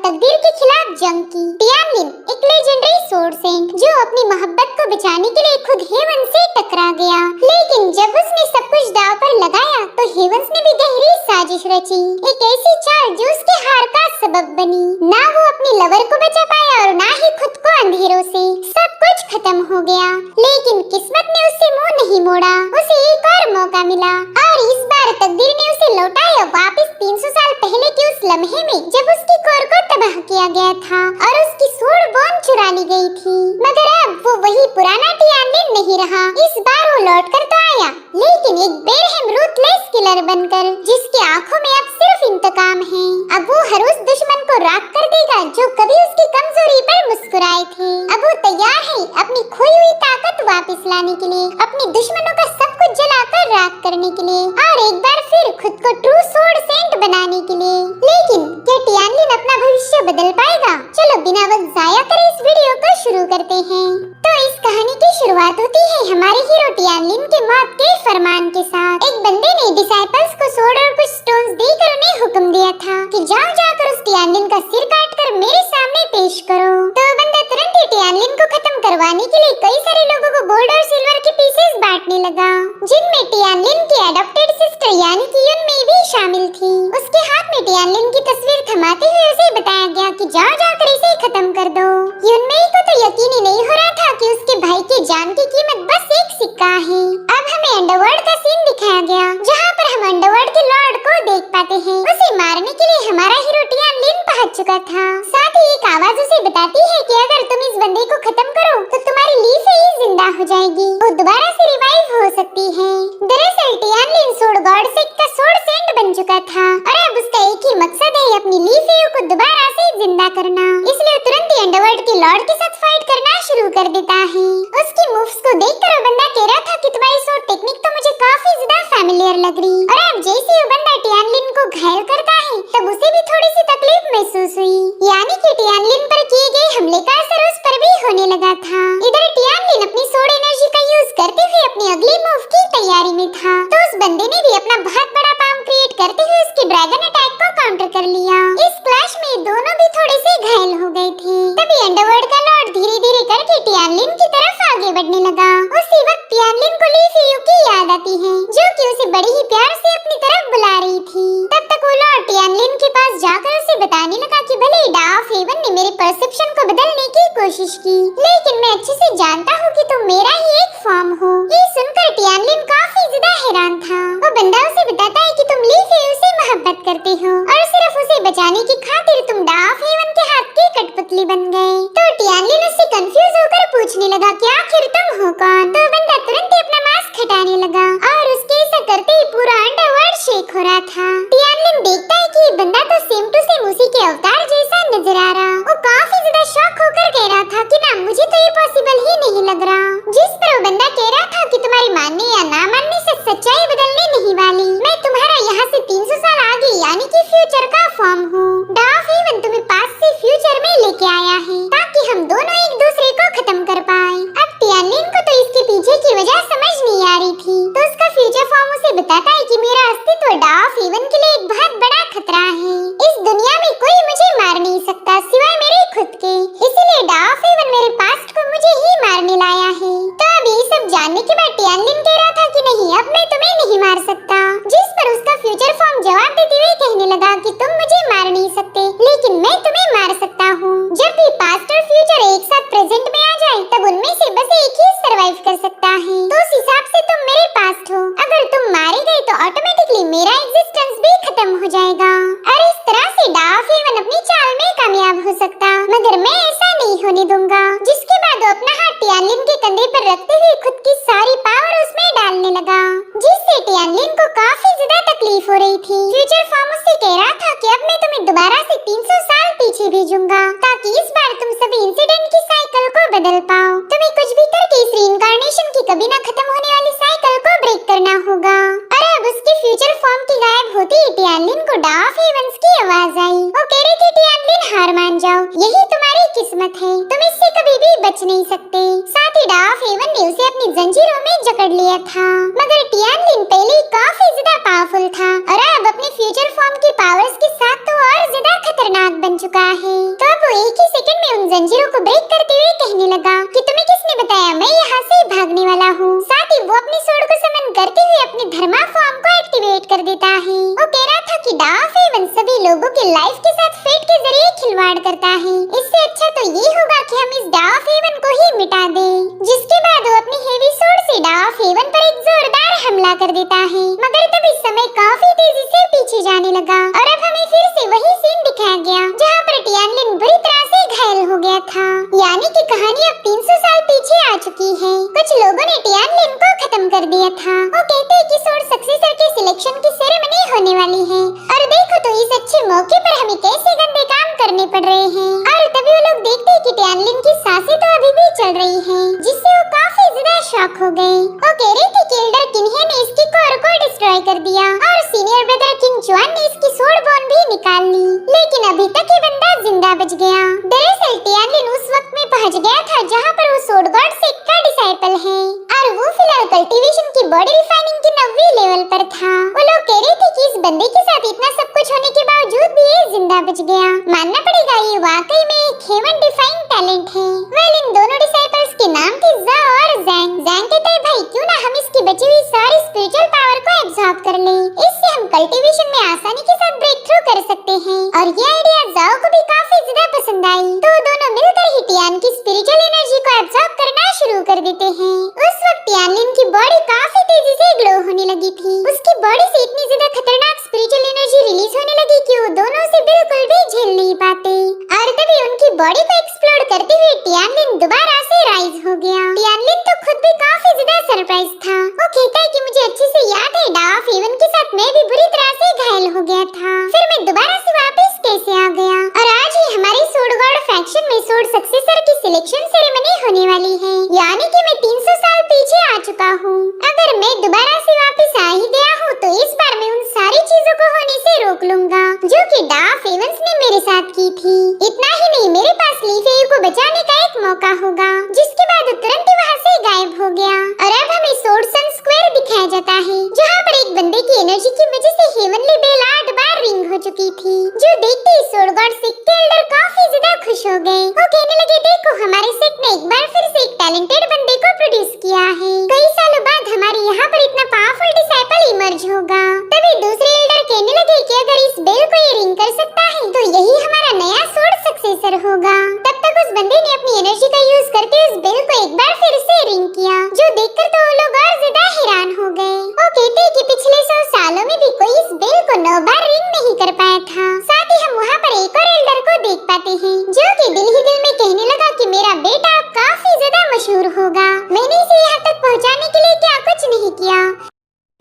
तकदीर के खिलाफ जंग की। टियानलिन एक लेजेंडरी सोर्ड सेंट जो अपनी मोहब्बत को बचाने के लिए खुद हेवन से टकरा गया, लेकिन जब उसने सब कुछ दांव पर लगाया तो हेवंस ने भी गहरी साजिश रची, एक ऐसी चाल जो उसके हार का सबब बनी। ना वो अपनी लवर को बचा पाया और ना ही खुद को अंधेरों से। सब कुछ खत्म हो गया, लेकिन किस्मत ने उससे मुंह नहीं मोड़ा। उसे एक और मौका मिला और इस बार तकदीर ने उसे लौटाया वापस 300 साल पहले के उस लम्हे में जब उसकी कोर को तबाह किया गया था और उसकी सोड बोन चुरा ली गई थी। मगर अब वो वही पुराना टियानलिन नहीं रहा। इस बार वो लौट कर तो आया, लेकिन एक बेरहम रूथलेस किलर बनकर, जिसकी आंखों में अब सिर्फ इंतकाम है। अब वो हर उस दुश्मन को राख कर देगा जो कभी उसकी कमजोरी पर मुस्कुराए थे। अब वो तैयार है अपनी खोई हुई ताकत वापस लाने के लिए, अपने दुश्मनों का सब कुछ जलाकर राख करने के लिए और एक बार फिर खुद को ट्रू सोर्ड सेंट बनाने के लिए। लेकिन क्या टियानलिन अपना भविष्य बदल पाएगा? चलो बिना वक्त जाया करे इस वीडियो को शुरू करते हैं। तो इस कहानी की शुरुआत होती है हमारे हीरो टियानलिन के मौत के फरमान के साथ। एक बंदे ने डिसाइपल्स को सोड और कुछ स्टोन्स देकर उन्हें हुक्म दिया था कि जाओ जाकर उस टियानलिन का सिर काटकर मेरे सामने पेश करो। तो बंदा तुरंत ही टियानलिन को खत्म करवाने के लिए कई सारे लोगों को गोल्ड और सिल्वर के पीसेस बांटने लगा, जिनमें टियानलिन की एडॉप्टेड सिस्टर यानी कि युनमेई भी शामिल थी। उसके हाथ में टियानलिन की तस्वीर थमाते हुए उसे बताया गया कि जाओ जाकर इसे खत्म कर दो। युनमेई को तो यकीन ही नहीं हो रहा था कि उसके भाई के जान की कीमत बस एक सिक्का है। अब हमें अंडरवर्ल्ड का सीन दिखाया गया, जहाँ पर हम अंडरवर्ल्ड के लॉर्ड को देख पाते हैं। उसे मारने के लिए हमारा हीरो टियानलिन पहुंच चुका था। साथ ही एक आवाज उसे बताती है कि अगर तुम इस बंदे को खत्म करो तो तुम्हारी लीफ ही जिंदा हो जाएगी, वो दोबारा से रिवाइव हो सकती है। दरअसल टियानलिन सोड गॉड सेट का सोड सेंट बन चुका था और अब उसका एक ही मकसद है अपनी लीफ को दोबारा से जिंदा करना। इसलिए तुरंत ही अंडरवर्ल्ड के लॉर्ड के साथ फाइट करना शुरू कर देता है। उसकी मूव्स को देखकर वो बंदा कह रहा था कि तुम्हारी सोड टेक्निक तो मुझे काफी ज्यादा फैमिलियर लग रही। और अब जैसे वो बंदा टियानलिन को घायल करता है तब उसे भी थोड़ी सी तकलीफ महसूस हुई, यानी कि टियानलिन पर किए गए हमले का असर उस पर भी होने लगा था। इधर टियानलिन अपनी सोड एनर्जी का यूज करते हुए अपनी अगली मूव की तैयारी में था, तो उस बंदे ने भी अपना बहुत बड़ा पाम क्रिएट करते हुए उसके ड्रैगन अटैक को काउंटर कर लिया। इस क्लैश में दोनों भी थोड़े से घायल हो गए थे। तभी अंडरवर्ल्ड का लॉर्ड धीरे धीरे करके टियानलिन की तरफ आगे बढ़ने लगा। उसी वक्त टियानलिन को लीफियू की याद आती है, जो कि उसे बड़े ही प्यार से अपनी तरफ बुला रही थी। तब तक वो लॉर्ड टियानलिन के पास जाकर उसे बताने लगा कि भले डा ऑफ हेवन ने मेरे परसेप्शन को बदलने की कोशिश की, लेकिन मैं अच्छे से जानता हूँ कि तुम मेरा ही एक फॉर्म हो। ये सुनकर टियानलिन काफी ज्यादा हैरान था। वो बंदा उसे बताता है कि तुम लीफियू से मोहब्बत करते हो और सिर्फ उसे बचाने की खातिर तुम डा ऑफ हेवन के हाथ की कठपुतली बन गए। तो टियानलिन उससे कंफ्यूज होकर पूछने लगा कि आखिर तुम हो कौन? तो बंदा तुरंत ही अपना मास्क हटाने लगा और उसके ऐसा करते ही पूरा अंडरवर्ल्ड शेक हो रहा था। टियानलिन देखता है कि बंदा तो सेम टू सेम उसी के अवतार जैसा नजर आ रहा। वो काफी ज्यादा शॉक होकर कह रहा था कि ना, मुझे तो ये पॉसिबल ही नहीं लग रहा। जिस पर वो बंदा कह रहा था कि तुम्हारे मानने या ना मानने से सच्चाई बदलने नहीं वाली। मैं तुम्हारा यहाँ से 300 साल आगे यानी कि फ्यूचर का फॉर्म हूँ। डा ऑफ हेवन तुम्हें पास्ट से फ्यूचर में लेके आया है ताकि हम दोनों एक दूसरे को खत्म कर पाए। अब टियानलिन को तो इसके पीछे की वजह समझ नहीं आ रही थी, तो उसका फ्यूचर फॉर्म उसे बताता है कि मेरा अस्तित्व डा ऑफ हेवन के लिए एक बहुत बड़ा खतरा है। इस दुनिया में कोई मुझे मार नहीं सकता सिवाय मेरे खुद के, इसीलिए डा ऑफ हेवन मेरे पास्ट को मुझे ही मारने लाया है। तो अब ये सब जानने के बाद टियानलिन कह रहा था कि नहीं, अब मैं तुम्हें नहीं मार सकता। जिस पर उसका फ्यूचर फॉर्म जवाब देते हुए कहने लगा कि तुम मुझे मार नहीं सकते, लेकिन मैं तुम्हें मार सकता हूँ। जब भी पास्ट और फ्यूचर एक साथ प्रेजेंट में आ जाए तब उनमें से बस एक ही सरवाइव कर सकता है। तो उस हिसाब से तुम मेरे पास्ट हो। अगर तुम मारे गए तो ऑटोमेटिकली मेरा एग्जिस्टेंस भी खत्म हो जाएगा और इस तरह से डा ऑफ हेवन अपनी चाल में कामयाब हो सकता, मगर मैं ऐसा नहीं होने दूंगा। जिसके बाद वो अपना हाथ टियानलिन के कंधे पर रखते हुए खुद की सारी पावर उसमें डालने लगा, जिससे टियानलिन को काफी ज्यादा तकलीफ हो रही थी। फ्यूचर फॉर्म उससे कह रहा था कि अब मैं तुम्हें दोबारा से 300 साल पीछे भेजूंगा ताकि इस बार तुम सभी इंसिडेंट की साइकिल को बदल पाओ। तुम्हें कुछ भी करके इस रीइंकार्नेशन की कभी ना खत्म होने वाली साइकिल को ब्रेक करना होगा। और अब उसके फ्यूचर फॉर्म की गायब होते ही टियानलिन को डा ऑफ हेवंस की आवाज आई। वो कह रही थी, टियानलिन हार मान जाओ, यही तुम्हारी किस्मत है, तुम इससे कभी भी बच नहीं सकते। साथ ही डा ऑफ हेवन ने उसे अपनी जंजीरों में जकड़ लिया था, मगर टियानलिन पहले ही काफी ज्यादा पावरफुल था और अब अपने फ्यूचर फॉर्म की पावर्स के साथ तो और ज्यादा खतरनाक बन बन चुका है। तो अब वो एक ही सेकंड में उन जंजीरों को ब्रेक करते हुए कहने लगा कि तुम्हें किसने बताया मैं यहाँ से भागने वाला हूँ। साथ ही वो अपनी सोर्ड को समन करते हुए अपने धर्मा फॉर्म को एक्टिवेट कर देता है। वो कह रहा था कि डाव हेवन सभी लोगों के लाइफ के साथ फेट के जरिए खिलवाड़ करता है। इससे अच्छा तो ये होगा कि हम इस डाव हेवन को ही मिटा दें। जिसके बाद वो अपनी हेवी सोर्ड से डाव हेवन पर एक जोरदार हमला कर देता है, मगर तब इस समय काफी तेजी से पीछे जाने लगा और अब हमें फिर से वही सीन दिखाया गया जहाँ पर टियानलिन बुरी तरह से घायल हो गया था। यानी कि कहानी अब 300 साल पीछे आ चुकी है। कुछ लोगों ने टियानलिन को खत्म कर दिया था। वो कहते हैं कि सोर्ड सक्सेसर के सिलेक्शन की सेरेमनी होने वाली है और देखो तो इस अच्छे मौके पर हमें कैसे गंदे काम करने पड़ रहे हैं। और तभी वो लोग देखते हैं कि टियानलिन की सांसें तो अभी भी चल रही हैं, जिससे वो काफी ज्यादा शॉक हो गए। वो कह रहे थे कि एल्डर किन्हे ने इसकी कोर को डिस्ट्रॉय कर दिया और सीनियर ब्रदर किंग जुआन ने इसकी सोर्ड बोन भी निकाल ली, लेकिन अभी तक ये बंदा जिंदा बच गया। दरअसल टियानलिन उस वक्त में पहुंच गया था जहाँ पर वो सोर्ड गॉड सेक का डिसाइपल है और वो फिलहाल कल्टीवेशन की बॉडी रिफाइनिंग के 9वीं लेवल पर था। वो लोग कह रहे थे कि इस बंदे के साथ इतना सब कुछ होने के बावजूद भी ये जिंदा बच गया। मानना पड़ेगा ये वाकई में एक हेवन डिफाइंग टैलेंट है। वेल इन दोनों डिसाइपल्स के नाम थे जा और जैंग। जैंग कहता है भाई क्यों ना हम इसकी बची हुई सारी स्पिरिचुअल पावर को एब्जॉर्ब कर लें, इससे हम कल्टीवेशन में आसानी के साथ ब्रेक थ्रू कर सकते हैं। और ये आइडिया जाओ को भी काफी ज्यादा पसंद आई, तो दोनों मिलकर ही टियान की स्पिरिचुअल एनर्जी को एब्जॉर्ब करना शुरू कर देते हैं। उस वक्त टियानलिन की बॉडी काफी तेजी से ग्लो होने लगी थी। उसकी बॉडी से इतनी ज्यादा खतरनाक स्पिरिचुअल एनर्जी रिलीज होने लगी कि वो दोनों से बिल्कुल भी झेल नहीं पाते और तभी उनकी बॉडी को एक्सप्लोड करते हुए टियानलिन दोबारा से राइज हो गया। टियानलिन तो खुद भी काफी ज्यादा सरप्राइज था। वो कहता है कि मुझे अच्छे से याद है डाव हेवन के साथ मैं भी बुरी तरह से घायल हो गया था, फिर मैं दोबारा से वापस कैसे आ गया। और आज ही हमारी सोर्ड गॉड फैक्शन में सोर्ड सक्सेसर की सिलेक्शन सेरेमनी होने वाली है, यानी कि मैं 300 साल पीछे आ चुका हूँ। अगर मैं दोबारा से वापस आ ही गया हूँ तो इस बार मैं उन सारी चीजों को होने से रोक लूंगा जो कि डाव हेवंस ने मेरे साथ की थी। इतना ही नहीं, मेरे पास ली फेयू को बचाने का एक मौका होगा। जिसके बाद वो तुरंत ही वहाँ से गायब हो गया और अब हमें सोर्ड सन स्क्वायर दिखाया जाता है जहाँ पर एक बंदे की एनर्जी की वजह से हेवनली बेल 8 बार रिंग हो चुकी थी, जो देखते ही सोर्ड गॉड सेक के एल्डर काफी ज्यादा खुश हो गए। वो कहने लगे देखो हमारे सेक ने एक बार फिर से एक टैलेंटेड बंदे को प्रोड्यूस किया है। कई सालों बाद हमारे यहाँ पर इतना पावरफुल डिसाइपल इमर्ज होगा। तभी दूसरे एल्डर कहने लगे कि अगर इस बेल को ये रिंग कर सकता है तो यही हमारा नया सोर्ड सक्सेसर होगा। तब तक उस बंदे ने अपनी एनर्जी का यूज करके उस बेल को एक बार फिर से रिंग किया, जो देखकर तो वो लोग और ज्यादा हैरान हो गए। वो कहते हैं कि पिछले 100 सालों में भी कोई इस बेल को 9 बार रिंग नहीं कर पाया था। साथ ही हम वहाँ पर एक और एल्डर को देख पाते हैं जो कि दिल ही दिल में कहने लगा कि मेरा बेटा अब काफी ज्यादा मशहूर होगा। मैंने इसे यहाँ तक पहुँचाने के लिए क्या कुछ नहीं किया।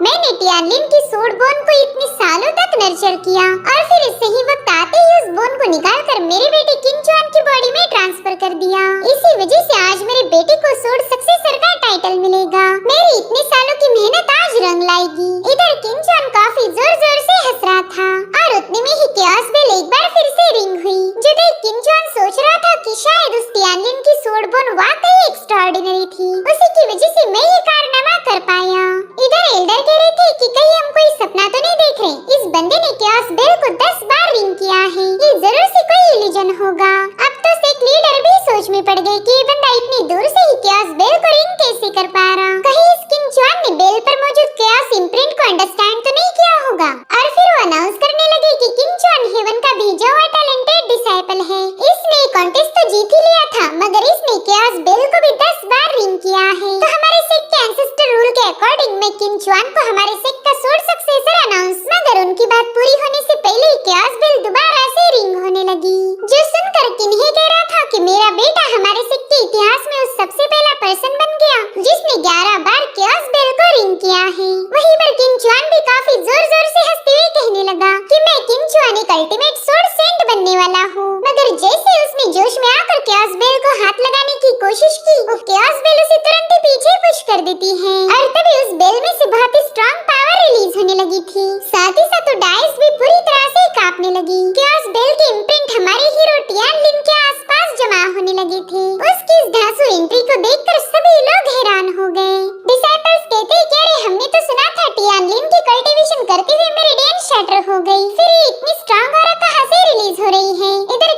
मैंने टियानलिन की सोर्ड बोन को इतने सालों तक नर्चर किया और फिर सही वक्त आते ही उस बोन को निकालकर मेरे बेटे किंग जुआन की बॉडी में ट्रांसफर कर दिया। इसी वजह से आज मेरे बेटे को सोर्ड सक्सेसर का टाइटल मिलेगा। मेरी इतने सालों की मेहनत आज रंग लाएगी। इधर किंग जुआन काफी जोर जोर से हंस रहा था और उतने में ही क्यास बेल एक बार फिर से रिंग हुई, जो देख किंग जुआन सोच रहा था कि शायद उस टियानलिन की सोर्ड बोन वाकई एक्स्ट्राऑर्डिनरी थी, उसी की वजह से मैं ये कारनामा कर पाया। इधर एल्डर कह रहे थे कि कहीं हम कोई सपना तो नहीं देख रहे। इस बंदे ने क्यास बेल को 10 बार रिंग किया है, ये जरूर से कोई इल्यूजन होगा। अब तो सेक लीडर भी सोच में पड़ गए कि ये बंदा इतनी दूर से ही क्यास बेल को रिंग कैसे कर पा रहा। कहीं इस किंग जुआन ने बेल पर मौजूद क्यास इम्प्रिंट को अंडरस्टैंड तो नहीं किया होगा। और फिर वो अनाउंस करने लगे कि किंग जुआन हेवन का भेजा हुआ टैलेंटेड डिसाइपल है। इसने कॉन्टेस्ट तो जीत ही लिया था, मगर इसने क्यास बेल को भी 10 बार रिंग किया है। तो हमारे सेक के एंसेस्टर रूल के अकॉर्डिंग मैं किंग जुआन को हमारे सेक का सोर्ड सक्सेसर अनाउंस, मगर उनकी बात पूरी होने से पहले ही क्यास बेल दोबारा से रिंग होने लगी, जो सुनकर किन्हे कह रहा था कि मेरा बेटा हमारे सेक के इतिहास में उस सबसे पहला पर्सन बन गया जिसने 11 बार क्यास बेल को रिंग किया है। वहीं पर किंग जुआन भी काफी जोर जोर से हंसते हुए कहने लगा कि मैं किंग जुआन एक अल्टीमेट सोर्ड सेंट बनने वाला हूँ। मगर जैसे उसने जोश में आकर क्यास बेल को हाथ लगाने की कोशिश की, वो क्यास बेल उसे तुरंत ही पीछे पुश कर देती है और तभी उस बेल में से बहुत ही स्ट्रॉन्ग पावर रिलीज होने लगी थी। साथ ही साथ डाइस भी पूरी तरह से कांपने लगी। क्यास बेल के इम्प्रिंट हमारे हीरो टियानलिन के आसपास जमा होने लगे थे। उसकी इस धांसू एंट्री को देखकर सभी लोग हैरान हो गए। डिसाइपल्स कहते हैं कि अरे हमने तो सुना था टियानलिन की कल्टीवेशन करते हुए मेरिडियन शैटर हो गई, फिर ये इतनी स्ट्रॉन्ग ऑरा कहां से रिलीज हो रही है। इधर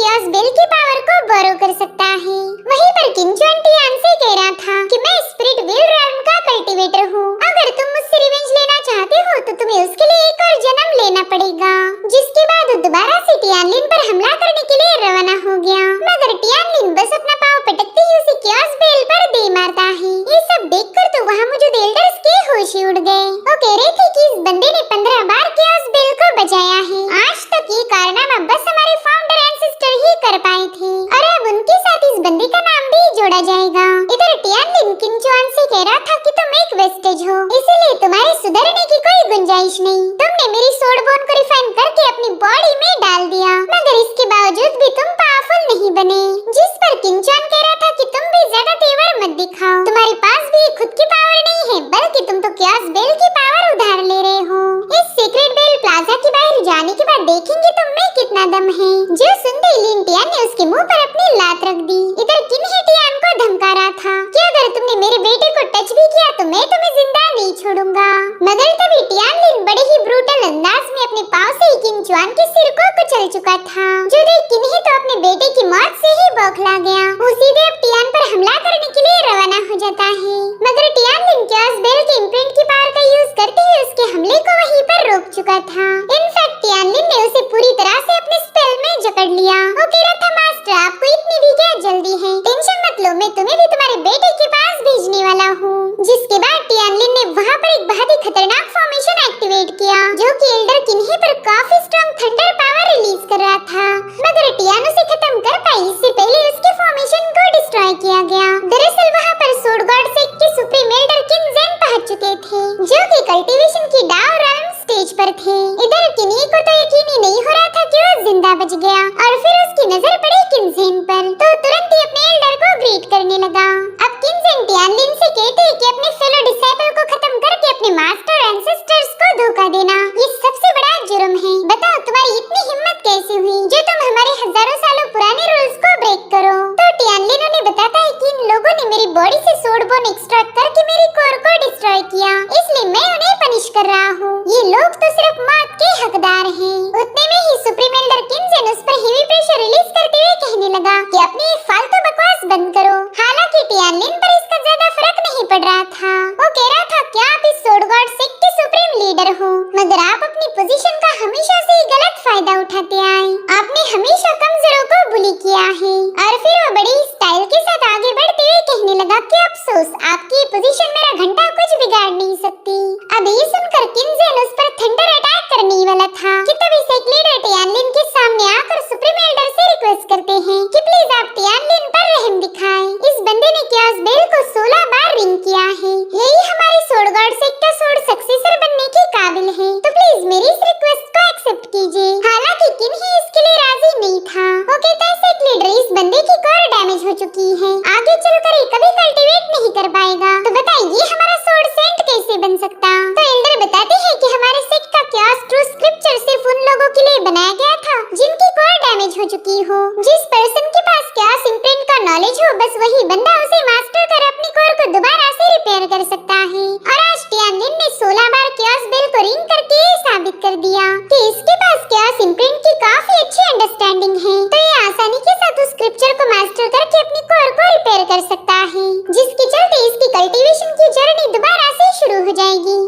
क्योस बेल की पावर को बोरो कर सकता है। वहीं पर किंचुआन टियान से कह रहा था कि मैं स्पिरिट व्हील रेल्म का कल्टीवेटर हूँ। अगर तुम मुझसे रिवेंज लेना चाहते हो तो तुम्हें उसके लिए एक और जन्म लेना पड़ेगा। जिसके बाद वो दोबारा से टियानलिन पर हमला करने के लिए रवाना हो गया, मगर टियानलिन बस अपना पाँव पटकते ही उसे क्योस बेल पर दे मारता है। ये सब देखकर तो वहाँ मौजूद एल्डर्स के होश ही उड़ गए। वो कह रहे थे कि इस बंदे ने 15 बार क्योस बेल को बचाया है। आज तक ये कारनामा बस हमारे फाउंडर एंसेस्टर ही कर पाए थे और अब उनके साथ इस बंदे का नाम भी जोड़ा जाएगा। इधर टियानलिन किंचुआन से कह रहा था कि तुम एक वेस्टेज हो, इसीलिए तुम्हारे सुधरने की कोई गुंजाइश नहीं। तुमने मेरी सोड बोन को रिफाइन करके अपनी बॉडी में डाल दिया, मगर इसके बावजूद भी तुम पावरफुल नहीं बने। जिस पर किंचुआन कह रहा था कि तुम भी ज्यादा तेवर मत दिखाओ, तुम्हारे पास भी खुद की पावर नहीं है, बल्कि तुम तो क्योस बेल की पावर उधार ले रहे हो। इस सीक्रेट बेल प्लाजा के बाहर जाने के बाद देखेंगे तुम में कितना दम है। जो सुनते ही लिन टियान ने उसके मुंह पर अपनी लात रख दी। इधर किन्ही टियान को धमका रहा था कि अगर तुमने मेरे बेटे को टच भी किया तो मैं तुम्हें जिंदा नहीं छोड़ूंगा। मगर तभी टियानलिन बड़े ही ब्रूटल अंदाज में अपने पाँव से किंचुआन के सिर को कुचल चुका था। जो देख किन्ही तो अपने बेटे की मौत से ही बौखला गया। वो सीधे अब टियान पर हमला करने के लिए रवाना हो जाता है, मगर टियानलिन क्योस बेल के इम्प्रिंट की पावर का यूज करते हुए उसके हमले को वहीं पर रोक चुका था। इनफैक्ट टियानलिन ने उसे पूरी तरह से अपने स्पेल में जकड़ लिया। वो कह रहा था मास्टर आपको इतनी भी क्या जल्दी है, टेंशन मत लो, मैं तुम्हें भी तुम्हारे बेटे के पास भेजने वाला हूँ। जिसके बाद टियानलिन ने वहाँ पर एक बहुत ही खतरनाक फॉर्मेशन एक्टिवेट किया, जो कि एल्डर किन्ही पर काफी स्ट्रॉन्ग थंडर पावर रिलीज कर रहा था, मगर टियान उसे खत्म कर पाई इससे पहले उसके फॉर्मेशन को डिस्ट्रॉय किया गया। दरअसल वहाँ पर सोड गॉड सेक्ट के सुप्रीम एल्डर किनजेन पहुंच चुके थे, जो कि कल्टीवेशन की डाउ रेल्म स्टेज पर थे। इधर किन्ही को तो यकीन ही नहीं हो रहा था कि वो जिंदा बच गया, और फिर उसकी नजर पड़ी किनजेन पर तो तुरंत ही अपने एल्डर को ग्रीट करने लगा। अब किनजेन टियानलिन से कहते हैं कि अपने फेलो डिसाइपल को खत्म करके अपने मास्टर एंसेस्टर्स को धोखा देना ये सबसे बड़ा जुर्म है। बताओ तुम्हारी इतनी हिम्मत कैसे हुई जो तुम हमारे हजारों सालों पुराने रूल्स को ब्रेक करो। तो टियानलिन उन्हें बताता है कि इन लोगों ने मेरी बॉडी से सोड बोन एक्सट्रैक्ट करके मेरी कोर को डिस्ट्रॉय किया, इसलिए मैं उन्हें पनिश कर रहा हूँ। ये लोग तो सिर्फ मौत के हकदार हैं। उतने में ही सुप्रीम एल्डर किनजेन उस पर हेवी प्रेशर रिलीज करते हुए कहने लगा कि अपनी फालतू बकवास बंद करो। हालांकि टियानलिन पर इसका ज्यादा फर्क नहीं पड़ रहा था। वो कह रहा था क्या आप इस सोड गॉड सेक्ट के सुप्रीम लीडर हो, मगर आप अपनी पोजीशन का हमेशा से ही गलत फायदा उठाते आए। आपने हमेशा कमजोरों को बुली किया है। और फिर वो बड़ी स्टाइल के साथ आगे बढ़ते हुए कहने लगा कि अफसोस आपकी पोजीशन मेरा घंटा कुछ बिगाड़ नहीं सकती। अब ये सुनकर किनजेन उस पर थंडर अटैक करने वाला था कि तभी सेक्ट लीडर टियानलिन के सामने आकर सुप्रीम एल्डर से रिक्वेस्ट करते हैं कि प्लीज आप टियानलिन पर रहम दिखाएं। इस बंदे ने क्योस बेल को 16 बार रिंग किया है, यही हमारे सोड गॉड सेक्ट का सोड सक्सेसर बनने के काबिल है, तो प्लीज मेरी इस रिक्वेस्ट को एक्सेप्ट कीजिए। हालांकि किन्ही इसके लिए राजी नहीं था। वो कहता है सेक्ट लीडर इस बंदे की कोर डैमेज हो चुकी है, आगे चलकर ये कभी कल्टीवेट नहीं कर पाएगा, तो बताइए हमारा सोड सेंट कैसे बन सकता। तो एल्डर बताते हैं कि हमारे सेक्ट का क्योस ट्रू स्क्रिप्चर सिर्फ उन लोगों के लिए बनाया गया था जिनकी कोर डैमेज हो चुकी हो। जिस पर्सन के पास क्योस इम्प्रिंट का नॉलेज हो बस वही बंदा उसे मास्टर कर अपनी कोर को दोबारा से रिपेयर कर सकता है। और आज टियानलिन ने 16 बार क्योस बेल को रिंग करके ये साबित कर दिया कि इसके पास क्योस इम्प्रिंट की काफी अच्छी अंडरस्टैंडिंग है, तो ये आसानी के साथ उस स्क्रिप्चर को मास्टर करके अपनी कोर को रिपेयर कर सकता है, जिसके चलते इसकी कल्टीवेशन की जर्नी दोबारा से शुरू हो जाएगी।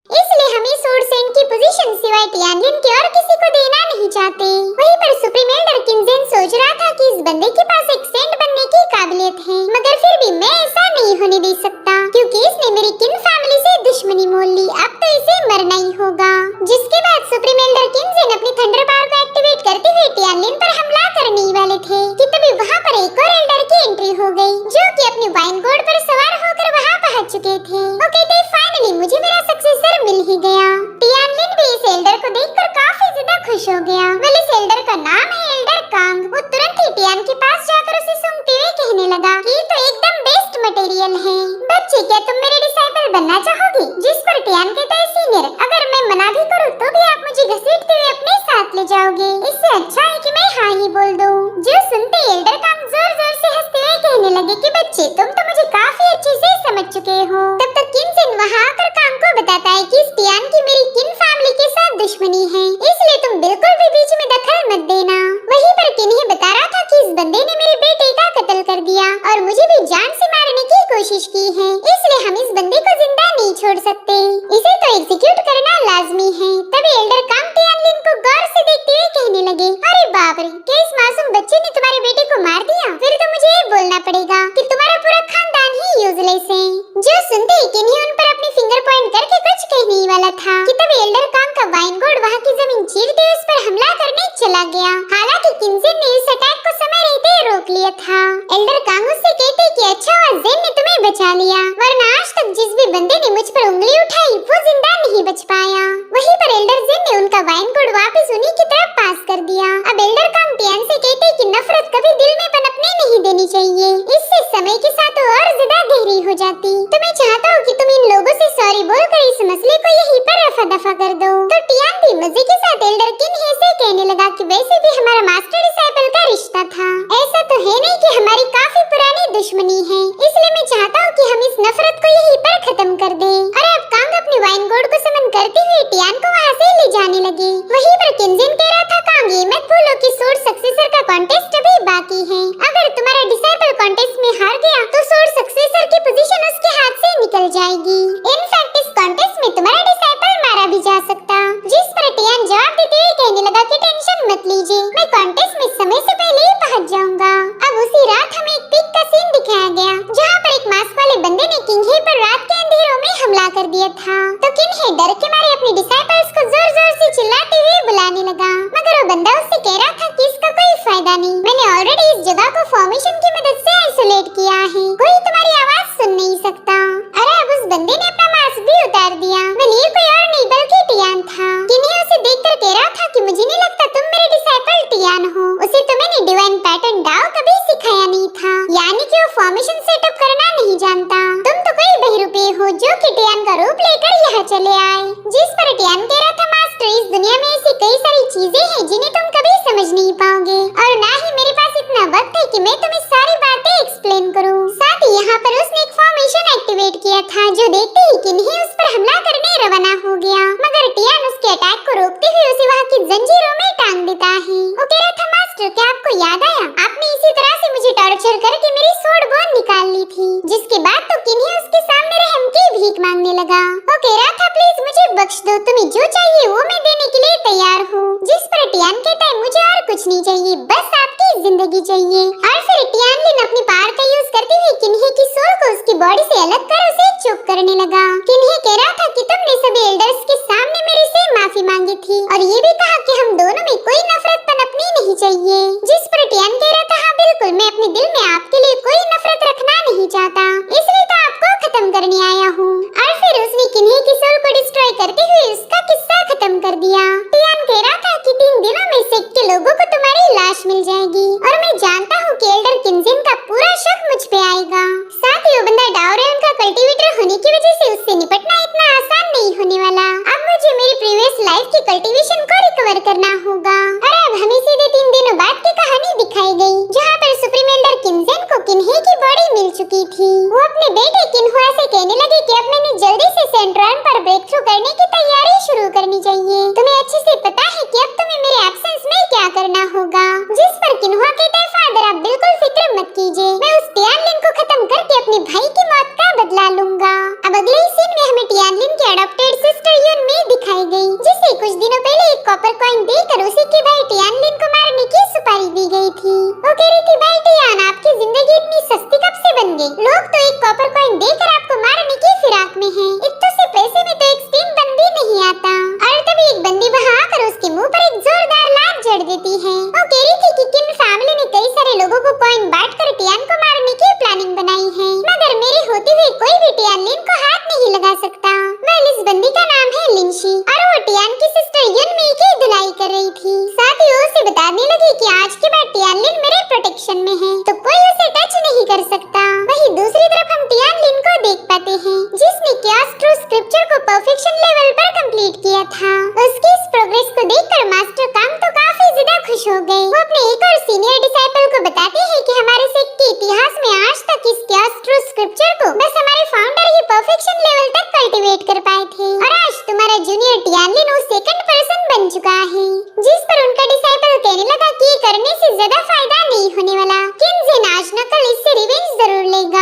इसलिए हमें सोड सेंट की पोजीशन सिवाय टियानलिन के और किसी को देना नहीं चाहते। वहीं पर सुप्रीम एल्डर किनजेन सोच रहा था कि इस बंदे के पास एक सेंट बनने की काबिलियत है, मगर फिर भी मैं ऐसा नहीं होने दे सकता क्योंकि इसने मेरी किन फैमिली से दुश्मनी मोल ली, अब तो इसे मरना ही होगा। जिसके बाद सुप्रीम एल्डर किनजेन अपनी थंडर पावर को एक्टिवेट करते हुए टियानलिन पर हमला करने वाले थे कि तभी वहाँ पर एक और एल्डर की एंट्री हो गई, जो कि अपने वाइन गोड पर सवार होकर वहाँ पहुँच चुके थे। वो कहते फाइनली मुझे मेरा सक्सेसर मिल ही गया। टियानलिन भी इस एल्डर को देखकर काफी ज्यादा खुश हो गया। वेल इस एल्डर का नाम है एल्डर कांग। वो तुरंत ही टियान के पास जाकर उसे सूंघते हुए कहने लगा कि तो एकदम बेस्ट मटेरियल है। बच्चे क्या तुम मेरे डिसाइपल बनना चाहोगी? जिस पर टियान कहता है सीनियर अगर मैं मना भी करूँ तो भी आप मुझे घसीटते हुए अपने साथ ले जाओगे, इससे अच्छा है कि मैं हाँ ही बोल दूं। जो सुनते एल्डर कांग जोर जोर से हंसते हुए कहने लगे कि बच्चे जान से मारने की कोशिश की है, इसलिए हम इस बंदे को जिंदा नहीं छोड़ सकते। इसे तो एग्जीक्यूट करना लाजमी है। तभी एल्डर कांग टियानलिन को गौर से देखते हुए कहने लगे, अरे बाप रे, क्या इस मासूम बच्चे ने तुम्हारे बेटे को मार दिया? फिर तो मुझे ये बोलना पड़ेगा कि तुम्हारा पूरा खानदान ही यूजलेस है। जो सुनते ही किन्हीं उन पर अपनी फिंगर पॉइंट करके कुछ कहने ही वाला था कि तभी एल्डर कांग का वाइनगोर्ड वहाँ की जमीन चीरते हुए उस पर हमला करने चला गया। हालांकि किंजन ने इस अटैक को समय रहते रोक लिया था। एल्डर कांग उससे कहते कि अच्छा हुआ ज़ेन ने तुम्हें बचा लिया, वरना आज तक जिस भी बंदे ने मुझ पर उंगली उठाई वो जिंदा नहीं बच पाया। वहीं पर एल्डर ज़ेन ने उनका वाइनगोर्ड वापस उन्हीं की तरफ पास कर दिया। अब एल्डर कांग टियान से कहते कि नफरत कभी दिल में पनपने नहीं देनी चाहिए, इससे समय के साथ और ज्यादा गहरी हो जाती। तो मैं चाहता हूँ कि तुम इन लोगों से सॉरी बोलकर इस मसले को यहीं पर रफा दफा कर दो। तो टियान भी मजे के साथ एल्डर किन्हे से कहने लगा कि वैसे भी हमारा मास्टर डिसाइपल का रिश्ता था, ऐसा तो है नहीं कि हमारी काफी पुरानी दुश्मनी है, इसलिए मैं चाहता हूँ कि हम इस नफरत को यहीं पर खत्म कर दें। अरे अब कांग अपने वाइनगोर्ड को समन करते हुए टियान को वहाँ से ले जाने लगे। वहीं पर किंजन कह रहा था, कांग ये मत भूलो कि सोर्ड सक्सेसर का कॉन्टेस्ट अभी बाकी है। अगर तुम्हारा डिसाइपल कॉन्टेस्ट में हार गया तो सोर्ड सक्सेसर की पोजीशन उसके हाथ से निकल जाएगी। इनफैक्ट इस कॉन्टेस्ट में तुम्हारा डिसाइपल मारा भी जा सकता। जिस पर टियान जवाब देते हुए कहने लगा कि टेंशन मत लीजिए, मैं कॉन्टेस्ट में समय से पहले ही पहुंच जाऊंगा। अब उसी रात हमें एक पिक का सीन दिखाया गया जहाँ पर एक मास्क वाले बंदे ने किंघे पर रात के अंधेरों में हमला कर दिया था। तो किन्हे डर के मारे अपने डिसाइपल्स को जोर जोर से चिल्लाते हुए बुलाने लगा, मगर वो बंदा उससे कह रहा था कि इसका कोई फायदा नहीं, मैंने ऑलरेडी इस जगह को फॉर्मेशन की मदद से आइसोलेट किया है, कोई तुम्हारी आवाज सुन नहीं सकता। अरे अब उस बंदे ने अपना मास्क भी उतार दिया। ये कोई और नहीं बल्कि टियान था। किन्हे उसे देखकर कह रहा था कि मुझे नहीं लगता तुम मेरे डिसाइपल टियान हो, उसे तो मैंने डिवाइन पैटर्न डाओ कभी सिखाया नहीं था, यानी कि वो फॉर्मेशन सेटअप करना नहीं जानता। तुम तो कोई बहरूपे हो जो कि टियान का रूप लेकर यहाँ चले आए। जिस पर टियान कह रहा था, मास्टर इस दुनिया में ऐसी कई सारी चीजें हैं जिन्हें तुम कभी समझ नहीं पाओगे, और ना ही मेरे पास इतना वक्त है कि मैं तुम्हें सारी बातें एक्सप्लेन करूं। साथ ही यहाँ पर उसने एक फॉर्मेशन एक्टिवेट किया था जो देखते ही किन्हे उस पर हमला करने रवाना हो गया, मगर टियान उसके अटैक को रोकते हुए उसे वहाँ की जंजीरों में टांग देता है। वो कह रहा था, मास्टर क्या आपको याद आया, आपने इसी तरह से मुझे टॉर्चर करके मेरी सोड बोन निकाल ली थी। जिसके बाद तो किन्हे उसके सामने रहम की भीख मांगने लगा। वो कह रहा था, प्लीज मुझे बख्श दो, तुम्हें जो चाहिए वो मैं देने के लिए तैयार हूँ। जिस पर टियान कहता है, मुझे और कुछ नहीं चाहिए, बस आपकी जिंदगी चाहिए। और फिर टियानलिन अपनी पावर का यूज करते हुए किन्हे की सोल को उसकी बॉडी से अलग कर उसे चुप करने लगा। किन्हे कह रहा था कि तुमने सभी एल्डर्स के सामने मेरे से माफी मांगी थी और ये भी कहा कि हम दोनों में कोई नफरत पनपनी नहीं चाहिए। जिस पर टियान कह रहा था, हाँ बिल्कुल, मैं अपने दिल में आपके लिए कोई नफरत रखना नहीं चाहता, इसलिए तो आपको खत्म करने आया हूँ। और फिर उसने किन्हे की सोल को डिस्ट्रॉय करते हुए उसका किस्सा खत्म कर दिया। टियान कह रहा था कि 3 दिनों में सेक्ट के लोगों को तुम्हारी लाश मिल जाएगी, और मैं जानता हूँ कि एल्डर किंजन का पूरा शक मुझ पे आएगा। साथ ही वो बंदा डाउरेन का कल्टीवेटर होने की वजह से उससे निपटना इतना आसान नहीं होने वाला। अब मुझे मेरी प्रीवियस लाइफ की कल्टीवेशन को रिकवर करना होगा। और अब हमें सीधे 3 दिनों बाद की कहानी दिखाई गई जहाँ पर सुप्रीम एल्डर किंजन को किन्हे की बॉडी मिल चुकी थी। वो अपने बेटे किन्हुआ से कहने लगे कि अब मैंने जल्दी से सेंट्रॉन पर ब्रेक थ्रू करने की तैयारी शुरू करनी चाहिए। तुम्हें अच्छे से पता है कि अब तुम्हें मेरे एब्सेंस में क्या करना होगा। जिस पर किन्हुआ कहता है, फादर आप बिल्कुल फिक्र मत कीजिए, मैं उस टियानलिन को खत्म करके अपने भाई की मौत का बदला लूंगा। अब अगले ही सीन में हमें टियानलिन की अडॉप्टेड सिस्टर यून में दिखाई गई, जिसे कुछ दिनों पहले एक कॉपर कॉइन देकर उसी के भाई टियानलिन को मारने की सुपारी दी गई थी। वो कह रही थी, भाई टियान आपकी जिंदगी इतनी सस्ती कब से बन गई, लोग तो एक कॉपर कॉइन देकर आपको मारने की फिराक में हैं। एक तो सिर्फ पैसे में तो एक स्पिन बंदी नहीं आता। और तभी एक बंदी वहाँ आकर उसके मुंह पर एक जोरदार लात जड़ देती है। वो कह रही थी कि किन फैमिली ने कई सारे लोगों को कॉइन बांटकर टियान को मारने की प्लानिंग बनाई है, मगर मेरे होते हुए कोई भी टियानलिन को हाथ नहीं लगा सकता। वेल इस बंदी का नाम है लिंशी, और वो टियान की सिस्टर युनमी की धुलाई कर रही थी। साथ ही वो उसे बताने लगी कि आज के बाद टियानलिन मेरे प्रोटेक्शन में है, तो कोई उसे टच नहीं कर सकता। वहीं दूसरी तरफ हम टियानलिन को देख पाते हैं, जिसने क्यास ट्रू स्क्रिप्चर को परफेक्शन लेवल पर कंप्लीट किया था। उसकी इस प्रोग्रेस को देखकर मास्टर कांग तो काफी ज्यादा खुश हो गए। वो अपने एक और सीनियर डिसाइपल को बताते हैं कि हमारे सेक्ट के इतिहास में आज तक इस क्यास ट्रू स्क्रिप्चर को बस हमारे फाउंडर ही परफेक्शन लेवल तक कल्टीवेट कर पाए थे, और आज तुम्हारा जूनियर टियानलिन उस सेकंड पर्सन बन चुका है। जिस पर उनका डिसाइपल कहने लगा कि ये करने से ज्यादा फायदा नहीं होने वाला, किंजन आज न कल इससे रिवेंज जरूर लेगा।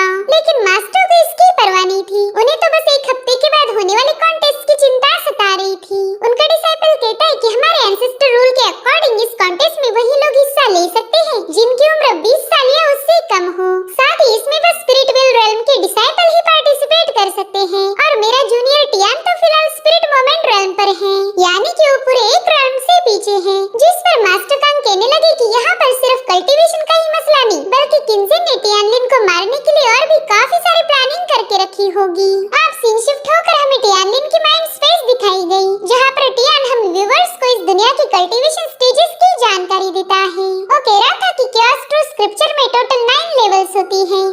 किंजन ने टियानलिन को मारने के लिए और भी काफी सारी प्लानिंग करके रखी होगी। अब सीन शिफ्ट होकर हमें टियानलिन की माइंड स्पेस दिखाई गई, जहाँ पर टियान हम व्यूअर्स को इस दुनिया की कल्टीवेशन स्टेजेस की जानकारी देता है। वो कह रहा था कि चास टू स्क्रिप्चर में टोटल 9 लेवल्स होती हैं,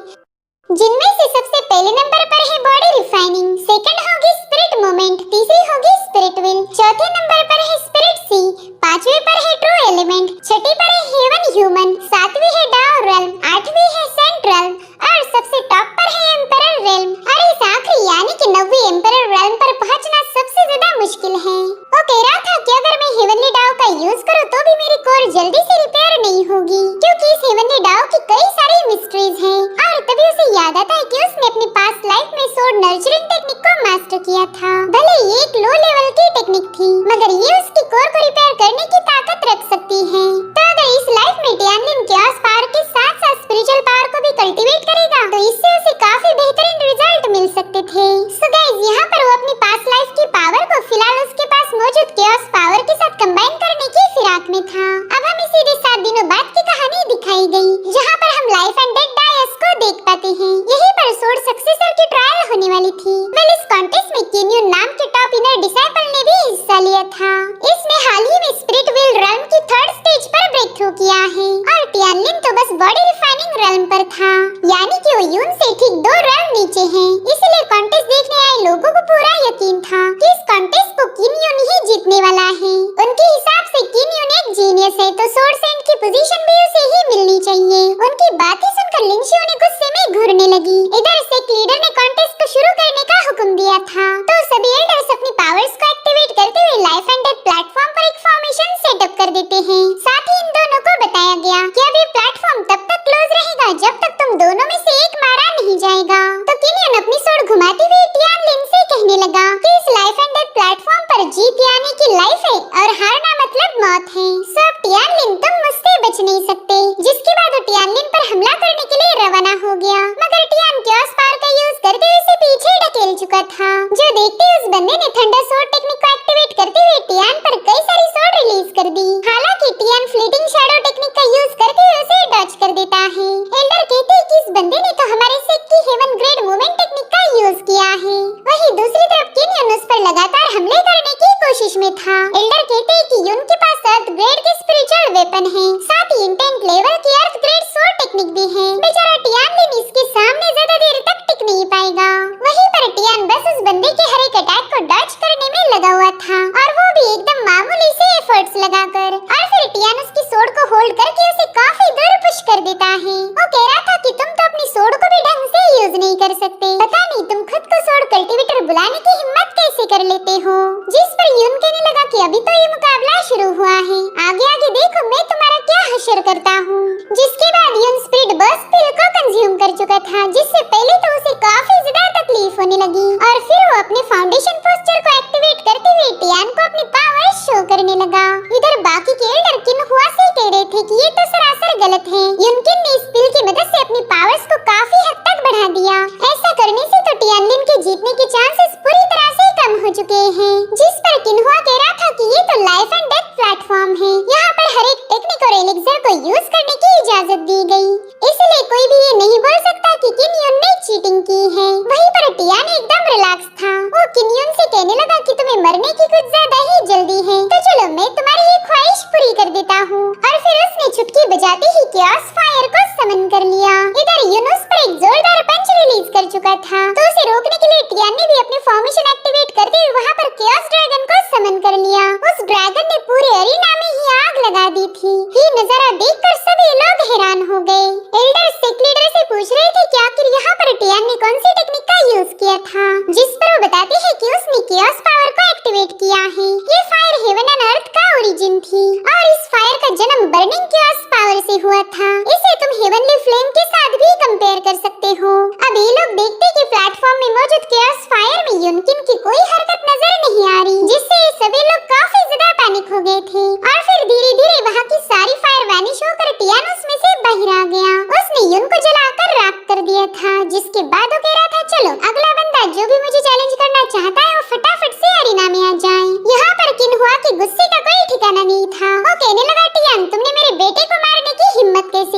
जिनमें से सबसे पहले नंबर पर है बॉडी रिफाइनिंग, सेकंड होगी स्पिरिट मोमेंट, तीसरी होगी स्पिरिट विल, चौथे नंबर पर है स्पिरिट सी, पांचवे पर है ट्रू एलिमेंट, छठी पर है हेवन ह्यूमन, सातवीं है डाओ रेल्म, आठवीं है सेंट रेल्म और सबसे टॉप पर है एम्परर रेल्म। और इस आखिरी यानी कि 9वीं एम्परर रेल्म पर पहुंचना सबसे ज्यादा मुश्किल है। वो कह रहा था कि अगर मैं हेवनली डाओ का यूज करूं तो भी मेरी कोर जल्दी से रिपेयर नहीं होगी, क्योंकि इस हेवनली डाओ की कई सारी मिस्ट्रीज हैं। और तभी उसे याद आता है कि उसने अपनी पास्ट लाइफ में सोर्ड नर्चरिंग टेक्निक को मास्टर किया था। भले ये एक लो लेवल की टेक्निक थी, मगर ये उसकी कोर को रिपेयर करने की ताकत रख सकती है। तो अगर इस लाइफ में टियानलिन चास पावर के साथ साथ स्पिरिचुअल पावर को भी कल्टीवेट करेगा तो इससे उसे काफी बेहतरीन रिजल्ट मिल सकते थे। सो गाइस, यहाँ पर वो अपनी पास्ट लाइफ की पावर को फिलहाल उसके पास मौजूद चास पावर के साथ कंबाइन करने की फिराक में था। अब हमें सीधे 7 दिनों बाद की कहानी दिखाई गई, जहाँ पर हम लाइफ एंड डेथ डायस को देख पाते हैं। यहीं पर सोर्ड सक्सेसर की ट्रायल होने वाली थी। वेल, इस कॉन्टेस्ट में केनियन नाम के टॉप इनर डिसाइपल ने भी हिस्सा लिया था। इसने हाल ही में स्पिरिट विल रेल्म की 3rd स्टेज पर ब्रेक थ्रू किया है और टियानलिन तो बस बॉडी रिफाइनिंग रेल्म पर था, यानी कि वो यून से ठीक 2 रेल्म नीचे हैं। इसलिए कॉन्टेस्ट देखने आए लोगों को पूरा यकीन था कि इस कॉन्टेस्ट को किन्यून ही जीतने वाला है। उनके हिसाब से किन्यून एक जीनियस है, तो सोर्ड सेंट की पोजीशन भी उसे ही मिलनी चाहिए। उनकी बात ही सुनकर लिंशियो ने गुस्से में घूरने लगी। इधर से लीडर ने कॉन्टेस्ट को शुरू करने का हुक्म दिया था, तो सभी एल्डर्स अपनी पावर्स को एक्टिवेट करते हुए लाइफ एंड डेथ प्लेटफॉर्म पर एक फॉर्मेशन सेटअप कर देते हैं। साथ ही इन दोनों को बताया गया कि अब ये प्लेटफॉर्म तब तक क्लोज रहेगा जब तक तुम दोनों में से एक मारा नहीं जाएगा। तो किनियन अपनी सोर्ड घुमाते हुए टियानलिन से कहने लगा कि इस लाइफ एंड डेथ प्लेटफॉर्म पर जीत यानी कि लाइफ है और हारना मतलब मौत है। सब टियानलिन, तुम मुझसे बच नहीं सकते। जिसके बाद वो टियानलिन पर हमला करने के लिए रवाना हो गया, मगर टियान चास पावर का यूज करते हुए इसे पीछे ढकेल चुका था। जो देखते उस बंदे ने थंडर सोर्ड टेक्निक को एक्टिवेट करते हुए टियान पर कई सारी सोर्ड रिलीज कर दी। हालांकि टियान फ्लीटिंग शैडो टेक्निक का यूज करते हुए उसे डॉज कर देता है। एल्डर कहते हैं कि इस बंदे ने तो हमारे सेट की हेवन ग्रेड मूवमेंट टेक्निक का यूज किया है। वहीं दूसरी तरफ किनियन उस पर लगातार हमले करने की कोशिश में था। एल्डर कहते हैं कि यून के पास अर्थ ग्रेड के स्पिरिचुअल वेपन है, साथ ही इंटेंट लेवल की अर्थ ग्रेड सोर्ड टेक्निक भी है। बेचारा टियानलिन इसके सामने ज्यादा देर तक टिक नहीं पाएगा। वहीं पर टियान बस उस बंदे के हर एक अटैक को डॉज करने में लगा हुआ था, और वो भी एकदम मामूली से एफर्ट्स लगाकर। और फिर टियान उसकी सोर्ड को होल्ड करके उसे काफी दूर पुश कर देता है। वो कह रहा था कि तुम तो अपनी सोर्ड को भी ढंग से यूज नहीं कर सकते, पता नहीं तुम खुद को सोर्ड कल्टीवेटर बुलाने की हिम्मत कैसे कर लेते हो। जिस पर यून कहने लगा कि अभी तो ये मुकाबला शुरू हुआ है, आगे आगे देखो मैं तुम्हारा क्या हशर करता हूँ। जिसके बाद यून स्पिरिट बर्स्ट पिल को कंज्यूम कर चुका था, जिससे पहले तो उसे काफी ज्यादा तकलीफ होने लगी, और फिर वो अपने फाउंडेशन पोस्टर को एक्टिवेट करते हुए टियान को अपनी पावर शो करने लगा। इधर बाकी के एल्डर किन्हुआ से कह रहे थे कि ये तो सरासर गलत है। युनकिन ने इस पिल की मदद से अपनी पावर्स को काफी हद तक बढ़ा दिया। ऐसा करने से तो टियानलिन के जीतने के चांसेस पूरी तरह से कम हो चुके हैं। जिस पर किन्हुआ कह रहा था कि ये तो लाइफ एंड डेथ प्लेटफॉर्म है, यहाँ पर हर एक टेक्निक और एलिक्सर को यूज करने की इजाजत दी गई, इसलिए कोई भी ये नहीं बोल सकता कि किन्युन ने चीटिंग की है। वहीं पर टियान एकदम रिलैक्स था। वो किन्युन से कहने लगा कि तुम्हें मरने की कुछ ज्यादा ही जल्दी है, तो चलो मैं तुम्हारी ये ख्वाहिश पूरी कर देता हूँ। और फिर उसने चुटकी बजाते ही चास फायर को समन कर लिया। इधर यूनुस पर एक जोरदार पंच रिलीज कर चुका था, तो उसे रोकने के लिए टियान ने भी अपनी फॉर्मेशन एक्टिवेट करते हुए वहाँ पर चास ड्रैगन को समन कर लिया। उस ड्रैगन ने पूरे एरिना में ही आग लगा दी थी। ये नजारा देखकर सभी लोग हैरान हो गए। एल्डर सेक लीडर से पूछ रहे थे कि आखिर यहाँ पर टियान ने कौन सी टेक्निक का यूज किया था, जिस पर वो बताते हैं कि उसने चास पावर को एक्टिवेट किया है। ये फायर हेवन एंड अर्थ का ओरिजिन थी, और इस फायर का जन्म बर्निंग चास पावर से हुआ था। इसे तुम हेवनली फ्लेम के साथ भी कंपेयर कर सकते हो। अब ये लोग देखते कि प्लेटफॉर्म में मौजूद चास फायर में युनकिन की कोई हरकत नजर नहीं आ रही, जिससे सभी लोग काफी ज्यादा पैनिक हो गए थे। और फिर धीरे धीरे वहाँ की सारी फायर वैनिश होकर टियान उसमें से बाहर आ गया। उसने युन को जलाकर राख कर दिया था, जिसके बाद वो कह रहा था चलो अगला बंदा जो भी मुझे चैलेंज करना चाहता है वो फटाफट से अरीना में आ जाए। यहाँ पर किन्हुआ के गुस्से का कोई ठिकाना नहीं था। वो कहने लगा टियान तुमने मेरे बेटे को मारने की हिम्मत कैसे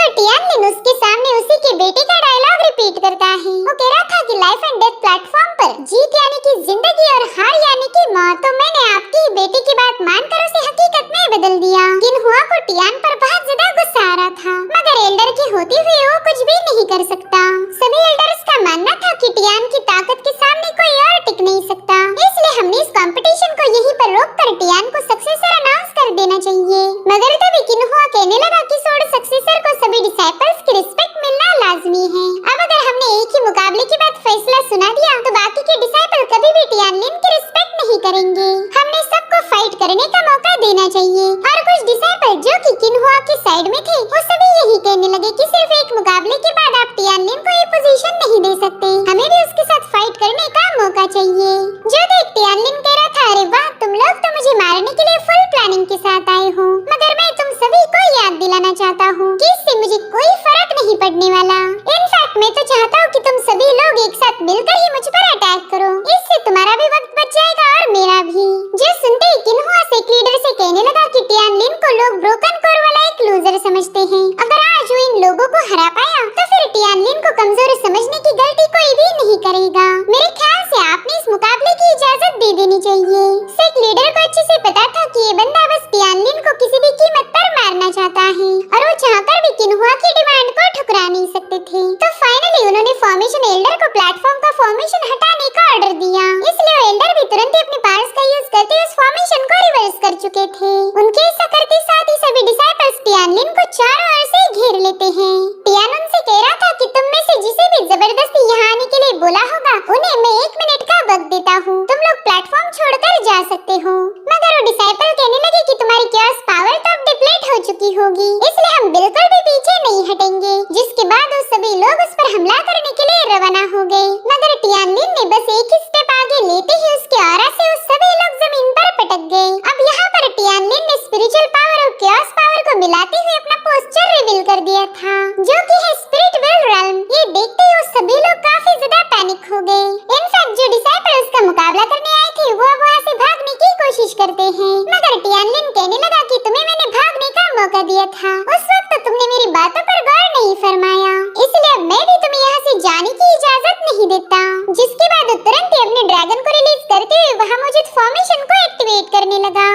तो टियानलिन उसके सामने उसी के बेटे का डायलॉग रिपीट करता है। वो कह रहा था कि लाइफ एंड डेथ प्लेटफॉर्म पर जीत यानी कि जिंदगी और हार यानी कि मौत। तो मैंने आपकी बेटे की बात मानकर उसे हकीकत में बदल दिया। किन्हुआ को टियान पर बहुत ज्यादा गुस्सा आ रहा था, मगर एल्डर के होते हुए वो कुछ भी नहीं कर सकता। सभी एल्डर्स का मानना था कि टियान की ताकत के सामने कोई और टिक नहीं सकता, इसलिए हमने इस कंपटीशन को यहीं पर रोककर टियान को सक्सेसर अनाउंस कर देना चाहिए। मगर तभी किन्हुआ कहने लगा कि सोर्ड सक्सेसर को सभी डिसाइपल्स की रिस्पेक्ट मिलना लाजमी है। अब अगर हमने एक ही मुकाबले के बाद फैसला सुना दिया तो बाकी के डिसाइपल कभी भी टियानलिन की रिस्पेक्ट नहीं करेंगे। हमने सबको फाइट करने का मौका देना चाहिए। और कुछ डिसाइपल जो कि किन्हुआ के साइड में थे वो सभी यही कहने लगे कि सिर्फ एक मुकाबले के बाद आप टियानलिन को ये पोजीशन नहीं दे सकते, हमें भी उसके साथ फाइट करने का मौका चाहिए। जो देख टियानलिन कह रहा था, अरे वाह, तुम लोग तो मुझे मारने के लिए फुल प्लानिंग के साथ आए हो, मगर मैं तुम सभी को याद दिलाना चाहता हूँ कि इससे मुझे कोई फर्क नहीं पड़ने वाला। इनफैक्ट मैं तो चाहता हूँ कि तुम सभी लोग एक साथ मिलकर ही मुझ पर अटैक करो, इससे तुम्हारा भी वक्त बच जाएगा और मेरा भी। जो सुनते ही किन्हुआ सेक लीडर से कहने लगा कि टियानलिन को लोग ब्रोकन कोर वाला एक लूजर समझते हैं। अगर आज वो इन लोगों को हरा पाया तो फिर टियानलिन को कमजोर समझने की गलती कोई भी नहीं करेगा। मेरे ख्याल से आपने इस मुकाबले की इजाजत दे देनी चाहिए। सेक लीडर को अच्छे से पता था कि ये बंदा बस टियानलिन को किसी भी कीमत पर मारना चाहता है और वो चाहकर भी किन्हुआ की डिमांड को ठुकरा नहीं सकते थे। तो फाइनली उन्होंने फॉर्मेशन एल्डर को प्लेटफॉर्म का फॉर्मेशन हटाने का ऑर्डर दिया, इसलिए वो एल्डर भी तुरंत ही अपने पावर्स का यूज करते उस फॉर्मेशन को रिवर्स कर चुके थे। उनके ऐसा करते साथ ही सभी डिसाइपल्स टियानलिन को चारों ओर से घेर लेते हैं। टियान उनसे कह रहा था कि तुम में से जिसे भी जबरदस्ती यहाँ आने के लिए बोला होगा उन्हें मैं 1 मिनट का वक्त देता हूँ, तुम लोग प्लेटफॉर्म छोड़कर जा सकते हो। मगर वो डिसाइपल कहने लगे कि तुम्हारी क्योस पावर तो अब डिप्लीट हो चुकी होगी, इसलिए हम बिल्कुल भी पीछे नहीं हटेंगे। जिसके बाद वो सभी लोग उस पर हमला करने के लिए रवाना हो गए। मगर टियानलिन ने बस एक ही स्टेप आगे लेते ही उसके ऑरा से वो सभी लोग जमीन पर पटक गए। अब यहाँ पर टियानलिन ने स्पिरिचुअल पावर और क्योस पावर को मिलाते हुए अपना पोस्चर रिवील कर दिया था, जो कि है स्पिरिट वर्ल्ड रेल्म। ये देखते ही वो सभी लोग काफी ज्यादा पैनिक हो गए। इनफैक्ट जो डिसाइपल उसका मुकाबला करने आए थे वो अब वहाँ से भागने की कोशिश करते हैं, मगर टियानलिन कहने लगा कि तुम्हें मैंने भागने का मौका दिया था, उस वक्त तुमने मेरी बातों पर गौर नहीं फरमाया, इसलिए अब मैं भी तुम्हें यहाँ से जाने की इजाजत नहीं देता। जिसके बाद वो तुरंत ही अपने ड्रैगन को रिलीज करते हुए वहाँ मौजूद फॉर्मेशन को एक्टिवेट करने लगा।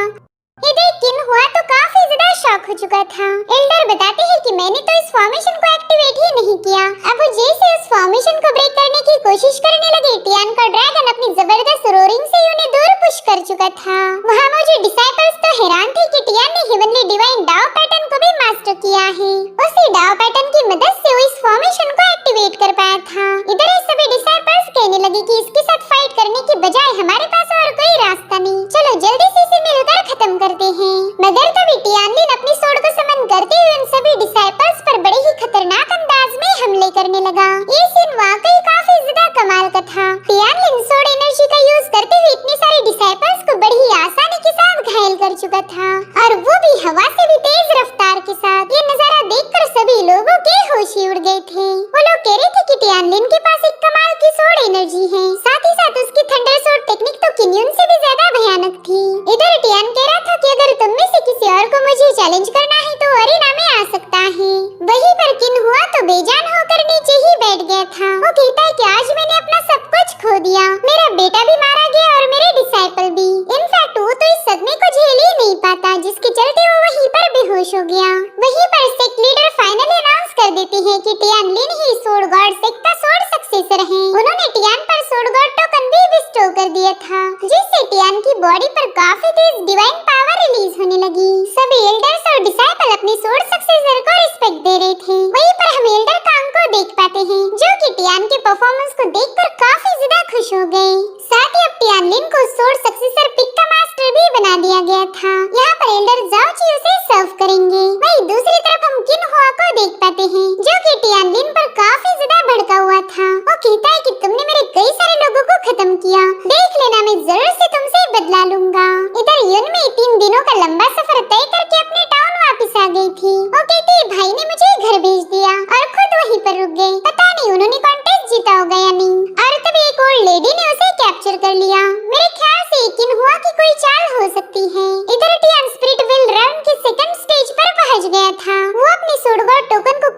ये देख किन्हुआ तो काफी ज्यादा शॉक हो चुका था। एल्डर बताते हैं कि मैंने तो इस फॉर्मेशन को एक्टिवेट ही नहीं किया। अब वो जैसे उस फॉर्मेशन को ब्रेक करने की कोशिश करने लगे, टियान का ड्रैगन अपनी जबरदस्त रोरिंग से उन्हें दूर पुश कर चुका था। वहाँ मौजूद डिसाइपल्स तो हैरान थे कि टियान ने हेवनली डिवाइन डाओ पैटर्न को भी मास्टर किया है। उसी डाओ पैटर्न की मदद से वो इस फॉर्मेशन को एक्टिवेट कर पाया था। इधर ही सभी डिसाइपल्स कहने लगे कि इसके साथ फाइट करने के बजाय हमारे पास और कोई रास्ता नहीं, चलो जल्दी से इसे मिलकर खत्म करते हैं। मगर तभी टियानलिन अपनी सोर्ड को समन करते हुए उन सभी डिसाइपल्स पर बड़े ही खतरनाक अंदाज में हमले करने लगा। ये सीन वाकई काफी ज्यादा कमाल का था। टियानलिन सोर्ड एनर्जी का यूज करते हुए इतने सारे डिसाइपल्स को बड़ी ही आसानी के साथ घायल कर चुका था, और वो भी हवा से भी तेज रफ्तार के साथ। ये नजारा देखकर सभी लोगों के होश ही उड़ गए थे। वो लोग कह रहे थे कि टियानलिन के पास एक कमाल की सोर्ड एनर्जी है, साथ ही साथ उसकी थंडर सोर्ड टेक्निक तो किन्युन से भी ज्यादा भयानक थी। इधर टियान कह रहा था कि अगर तुम में से किसी और को मुझे चैलेंज करना है तो अरेना में आ सकता है। वहीं पर किन्हुआ तो बेजान होकर नीचे ही बैठ गया था। वो कहता है कि आज मैंने अपना सब कुछ खो दिया, मेरा बेटा भी मारा गया और मेरे डिसाइपल भी। इनफैक्ट वो तो इस सदमे को झेल ही नहीं पाता, जिसके चलते वो वहीं पर बेहोश हो गया। वहीं पर सेक्ट लीडर फाइनली अनाउंस कर देती है कि टियानलिन ही सोर्ड गॉड सेक्ट का सोर्ड सक्सेसर है। उन्होंने टियान पर सोर्ड गॉड टोकन भी बिस्टो कर दिया था, जिससे टियान की बॉडी पर काफी तेज डिवाइन पावर रिलीज होने लगी। सभी एल्डर्स और डिसाइपल अपनी सोर्ड सक्सेसर को रिस्पेक्ट दे रहे थे। वहीं पर हम एल्डर कांग को देख पाते हैं, जो कि टियान के परफॉर्मेंस को देखकर काफी ज्यादा खुश हो गए। साथ ही अब टियानलिन को सोर्ड सक्सेसर पिक का मास्टर भी बना दिया गया था। यहाँ पर एल्डर जाओची उसे सर्व करेंगे। वहीं दूसरी तरफ हम किन्हुआ को देख पाते हैं, जो कि टियानलिन पर काफी ज्यादा भड़का हुआ था। वो कहता है कि तुमने मेरे कई सारे लोगों को खत्म किया, देख लेना मैं जरूर से तुमसे बदला लूंगा। इधर युन में 3 दिनों का लंबा सफर तय करके अपने टाउन वापस आ गई थी। वो कहती है भाई ने मुझे घर भेज दिया और खुद वहीं पर रुक गए। पता नहीं उन्होंने कॉन्टेस्ट जीता होगा या नहीं। और तभी एक और लेडी ने उसे कैप्चर कर लिया। मेरे ख्याल से किन्हुआ की कोई चाल हो सकती है। इधर टियान स्पिरिट वर्ल्ड रेल्म के सेकंड स्टेज पर पहुंच गया था। वो अपने सोर्ड गॉड टोकन को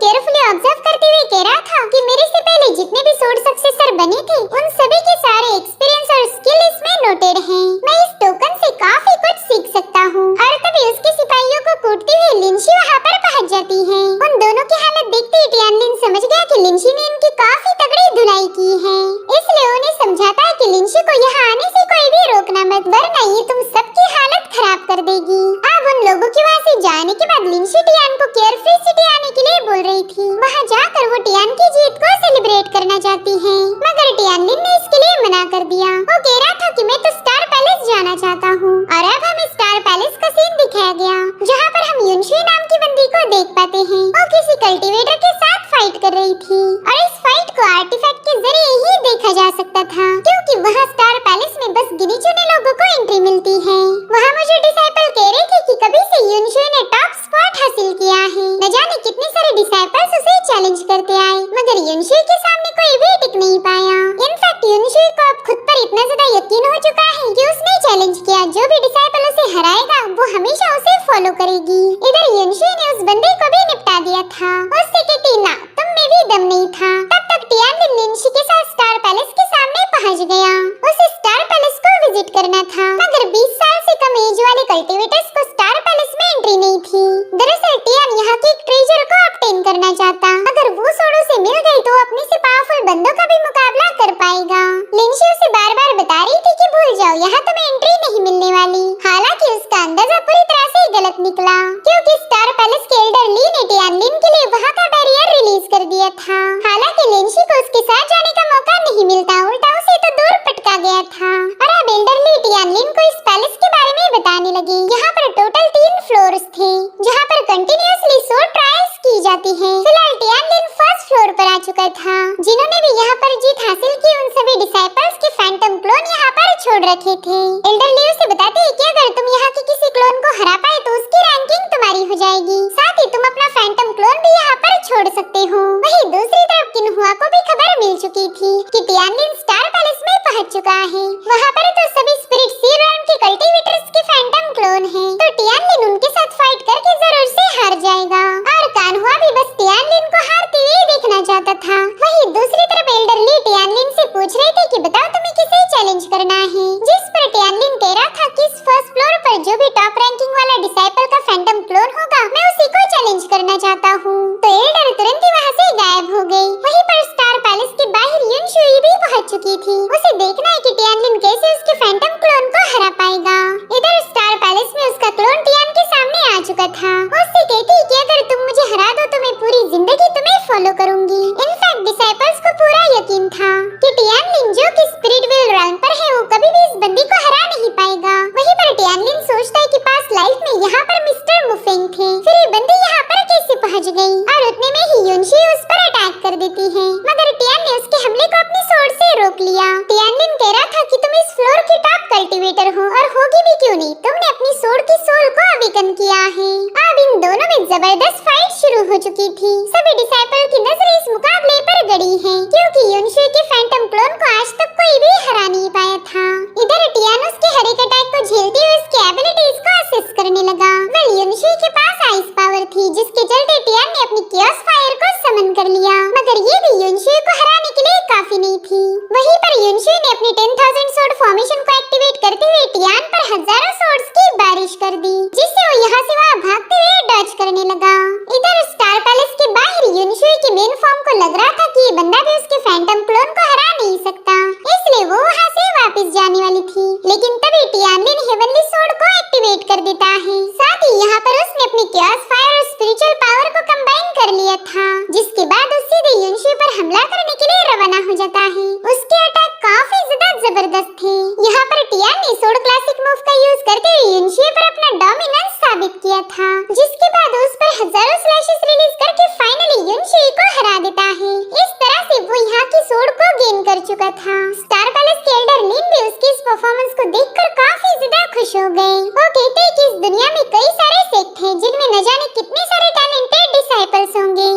समझ गया कि लिंशी ने इनकी काफी तगड़ी धुलाई की है, इसलिए उन्हें समझाता है कि लिंशी को यहाँ आने से कोई भी रोकना मत, वरना ये तुम सबकी हालत खराब कर देगी। अब उन लोगों के वहाँ से जाने के बाद लिंशी टियान को केयरफ्री सिटी आने के लिए बोल रही थी। वहाँ जाकर वो टियान की जीत को सेलिब्रेट करना चाहती है, मगर टियानलिन ने इसके लिए मना कर दिया। वो कह रहा था कि मैं तो स्टार पैलेस जाना चाहता हूँ। और अब हमें स्टार पैलेस का सीन दिखाया गया, जहाँ पर हम युनशी नाम की बंदी को देख पाते हैं। वो किसी कल्टीवेटर के साथ फाइट कर रही थी और इस फाइट को आर्टिफैक्ट के जरिए ही देखा जा सकता था, क्योंकि वहाँ स्टार पैलेस में बस गिने चुने लोगों को एंट्री मिलती है। वहाँ मुझे डिसाइपल कह रहे थे कि कभी से युनशी ने टॉप स्पॉट हासिल किया है, न जाने कितने सारे डिसाइपल्स उसे चैलेंज करते आए, मगर युनशी के सामने कोई भी टिक नहीं पाया। इनफैक्ट युनशी को अब खुद पर इतना ज्यादा यकीन हो चुका है कि उसने चैलेंज किया, जो भी डिसाइपल उसे हराएगा वो हमेशा उसे फॉलो करेगी। इधर युनशी ने उस बंदे को भी निपटा दिया था, उससे कहती ना तुम में भी दम नहीं था। तब तक टियानलिन लिंशी के साथ स्टार पैलेस के सामने पहुंच गया। उसे स्टार पैलेस को विजिट करना था, मगर 20 साल से कम एज वाले कल्टीवेटर्स को स्टार पैलेस में एंट्री नहीं थी। दरअसल टियान यहाँ के एक ट्रेजर को ऑब्टेन करना चाहता, अगर वो सोडो से मिल गई तो अपने से पावरफुल बंदों का भी मुकाबला कर पाएगा। लिंशी उसे बार बार बता रही थी कि भूल जाओ, यहाँ तुम्हें एंट्री नहीं मिलने वाली। हालांकि उसका अंदाजा पूरी तरह से गलत निकला, क्योंकि स्टार पैलेस के एल्डर ली ने टियानलिन के लिए वहाँ का बैरियर रिलीज कर दिया था। हालांकि लिंशी को उसके साथ जाने का मौका नहीं मिलता, उल्टा उसे तो दूर पटका गया था। और अब एल्डर ली टियानलिन को इस पैलेस के बारे में बताने लगी। यहाँ पर टोटल 3 फ्लोर्स थे, जहाँ पर कंटिन्यूअसली सोड ट्रायल्स की जाती है। फिलहाल टियानलिन फर्स्ट फ्लोर पर आ चुका था। जिन्होंने भी यहाँ पर जीत हासिल की उन सभी डिसाइपल्स के फैंटम क्लोन यहाँ पर छोड़ रखे थे। एल्डर ली उसे बताते हैं कि अगर तुम यहाँ के किसी क्लोन को हरा पाए तो उसकी रैंकिंग तुम्हारी हो जाएगी, साथ ही तुम अपना फैंटम क्लोन भी यहाँ पर छोड़ सकते हो। वहीं दूसरी तरफ किन्हुआ को भी खबर मिल चुकी थी कि टियानलिन स्टार पैलेस में पहुँच चुका है। वहाँ पर तो सभी स्पिरिट सी रैंक के कल्टीवेटर्स के फैंटम क्लोन हैं, तो टियानलिन उनके साथ फाइट करके जरूर से हार जाएगा। और कान्हुआ भी बस टियानलिन को हारते हुए देखना चाहता था। वहीं दूसरी तरफ एल्डर ली टियानलिन से पूछ रहे थे कि बताओ तुम्हें किसे चैलेंज करना है, जिस पर टियानलिन कह रहा था कि इस फर्स्ट फ्लोर पर जो भी टॉप रैंकिंग वाला डिसाइपल का फैंटम क्लोन होगा मैं उसी को चैलेंज करना चाहता हूँ। तो एल्डर तुरंत ही वहाँ से गायब हो गई। वहीं पर स्टार पैलेस के बाहर युनशुई भी पहुँच चुकी थी। उसे देखना है कि टियानलिन कैसे उसके फैंटम क्लोन को हरा पाएगा। इधर स्टार पैलेस में उसका क्लोन टियान के सामने आ चुका था। उससे कहती कि अगर तुम मुझे हरा दो तो मैं पूरी जिंदगी तुम्हें फॉलो करूंगी। इनफैक्ट डिसाइपल्स को पूरा यकीन था कि टियानलिन जो कि स्पिरिट विल रैंक पर है वो कभी भी इस बंदी को हरा नहीं पाएगा। वहीं पर टियानलिन सोचता है कि पास लाइफ में यहाँ पर मिस्टर मुफेंग थे, फिर ये बंदी यहाँ पर कैसे पहुँच गई। और उतने में ही युनशी उस पर अटैक कर देती है, मगर टियान ने उसके हमले को अपनी सोर्ड से रोक लिया। टियानलिन कह रहा था कि तुम इस फ्लोर की टॉप कल्टीवेटर हो और होगी भी क्यों नहीं, तुमने अपनी सोर्ड की सोल को अवेकन किया है। अब इन दोनों में जबरदस्त फाइट शुरू हो चुकी थी। सभी डिसाइपल की नजर इस मुकाबले पर गड़ी है, क्योंकि युनशी के फैंटम क्लोन को आज तक कोई भी हरा नहीं पाया था। इधर टियान उसके हर एक अटैक को झेलते हुए उसकी एबिलिटीज को असेस करने लगा। वेल युनशी के पास आइस पावर थी, जिसके चलते टियान ने अपनी कियोस फायर को समन कर लिया, मगर ये भी युनशी को हराने के लिए काफी नहीं थी। वहीं पर युनशी ने अपनी 10,000 सोर्ड फॉर्मेशन को एक्टिवेट करते हुए टियान पर हजारों सोर्ड्स की बारिश कर दी, जिससे वो यहाँ से वहाँ भागते हुए डॉज करने लगा। इधर स्टार पैलेस के बाहर युनशी के मेन फॉर्म को लग रहा था कि ये बंदा भी उसके फैंटम क्लोन को हरा नहीं सकता, इसलिए वो वहाँ से वापस जाने वाली थी। लेकिन तभी टियानलिन हेवनली सोर्ड को एक्टिवेट कर देता है। साथ ही यहाँ पर उसने अपनी कियोस फायर और स्पिरिचुअल पावर को कंबाइन कर लिया था, जिसके बाद उस सीधे युनशी पर हमला करने के लिए रवाना हो जाता है। उसके अटैक काफी ज्यादा जबरदस्त थे। यहाँ पर टियान ने सोर्ड क्लासिक मूव का यूज करके युनशी पर अपना डोमिनेंस साबित किया था, जिसके बाद उस पर हजारों स्लैशेस रिलीज करके फाइनली युनशी को हरा देता है। इस तरह से वो यहाँ की सोर्ड को गेन कर चुका था। स्टार पैलेस के एल्डर लिन भी उसकी इस परफॉर्मेंस को देखकर काफी ज्यादा खुश हो गए। वो कहते हैं कि इस दुनिया में कई सारे सेक्ट हैं जिनमें न जाने कितने सारे टैलेंटेड डिसाइपल्स होंगे।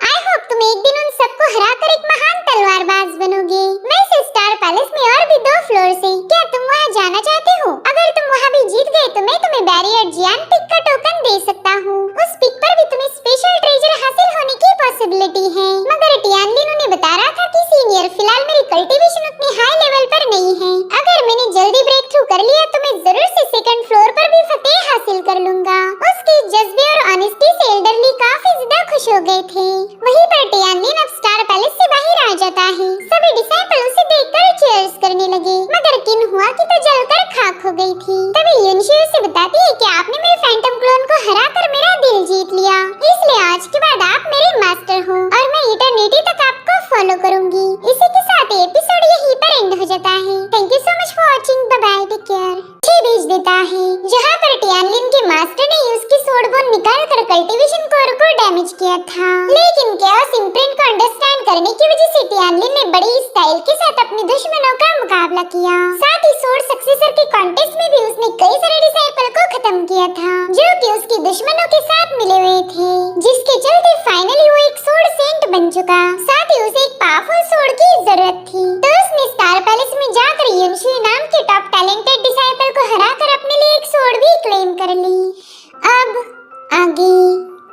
आई होप तुम एक दिन उन सबको हराकर एक महान तलवारबाज बनोगे। वैसे स्टार पैलेस में और भी 2 फ्लोर्स हैं, क्या तुम वहाँ जाना चाहते हो? अगर तुम वहाँ भी जीत गए तो मैं तुम्हें बैरियर जियान पिक का टोकन दे सकता हूँ। उस पिक पर भी तुम्हें स्पेशल ट्रेजर हासिल होने की पॉसिबिलिटी है। मगर टियानलिन उन्हें बता रहा था कि सीनियर फिलहाल मेरी कल्टीवेशन उतनी हाई लेवल पर नहीं है। अगर मैंने जल्दी ब्रेक थ्रू कर लिया तो मैं जरूर से सेकंड फ्लोर पर भी फतेह हासिल कर लूंगा। उसके जज्बे और ऑनेस्टी से एल्डरली काफी ज्यादा खुश खुश हो गए थे। वहीं पर टियानलिन अब स्टार पैलेस से बाहर आ जाता है। सभी डिसाइपल उसे देखकर चीयर्स करने लगे, मगर किन हुआ की तो जलकर खाक हो गई थी। तभी युनशी उसे बताती है कि आपने मेरे फैंटम क्लोन को हराकर मेरा दिल जीत लिया, इसलिए आज के बाद आप मेरे मास्टर हो और मैं इटर्निटी तक आपको फॉलो करूंगी। इसी के साथ एपिसोड यहीं पर एंड हो जाता है। Thank you so much for watching, bye bye, take care. भेज देता है जहाँ पर टियानलिन के मास्टर ने उसकी स्वॉर्ड बोन निकालकर कल्टीवेशन कोर को डैमेज किया था, लेकिन केओस इम्प्रिंट को अंडरस्टैंड करने की वजह से टियानलिन ने बड़ी स्टाइल के साथ अपने दुश्मनों का मुकाबला किया। साथ ही स्वॉर्ड सक्सेसर के कॉन्टेस्ट में भी उसने कई सारे डिसाइपल को खत्म किया था जो कि उसके दुश्मनों के साथ मिले हुए थे, जिसके चलते फाइनली वो एक स्वॉर्ड सेंट बन चुका। साथ ही उसे एक पावरफुल स्वॉर्ड की जरूरत थी, तो उसने स्टार पैलेस में जाकर युनशी नाम के टॉप टैलेंटेड डिसाइपल को हराकर अपने लिए एक स्वॉर्ड भी क्लेम कर ली। अब आगे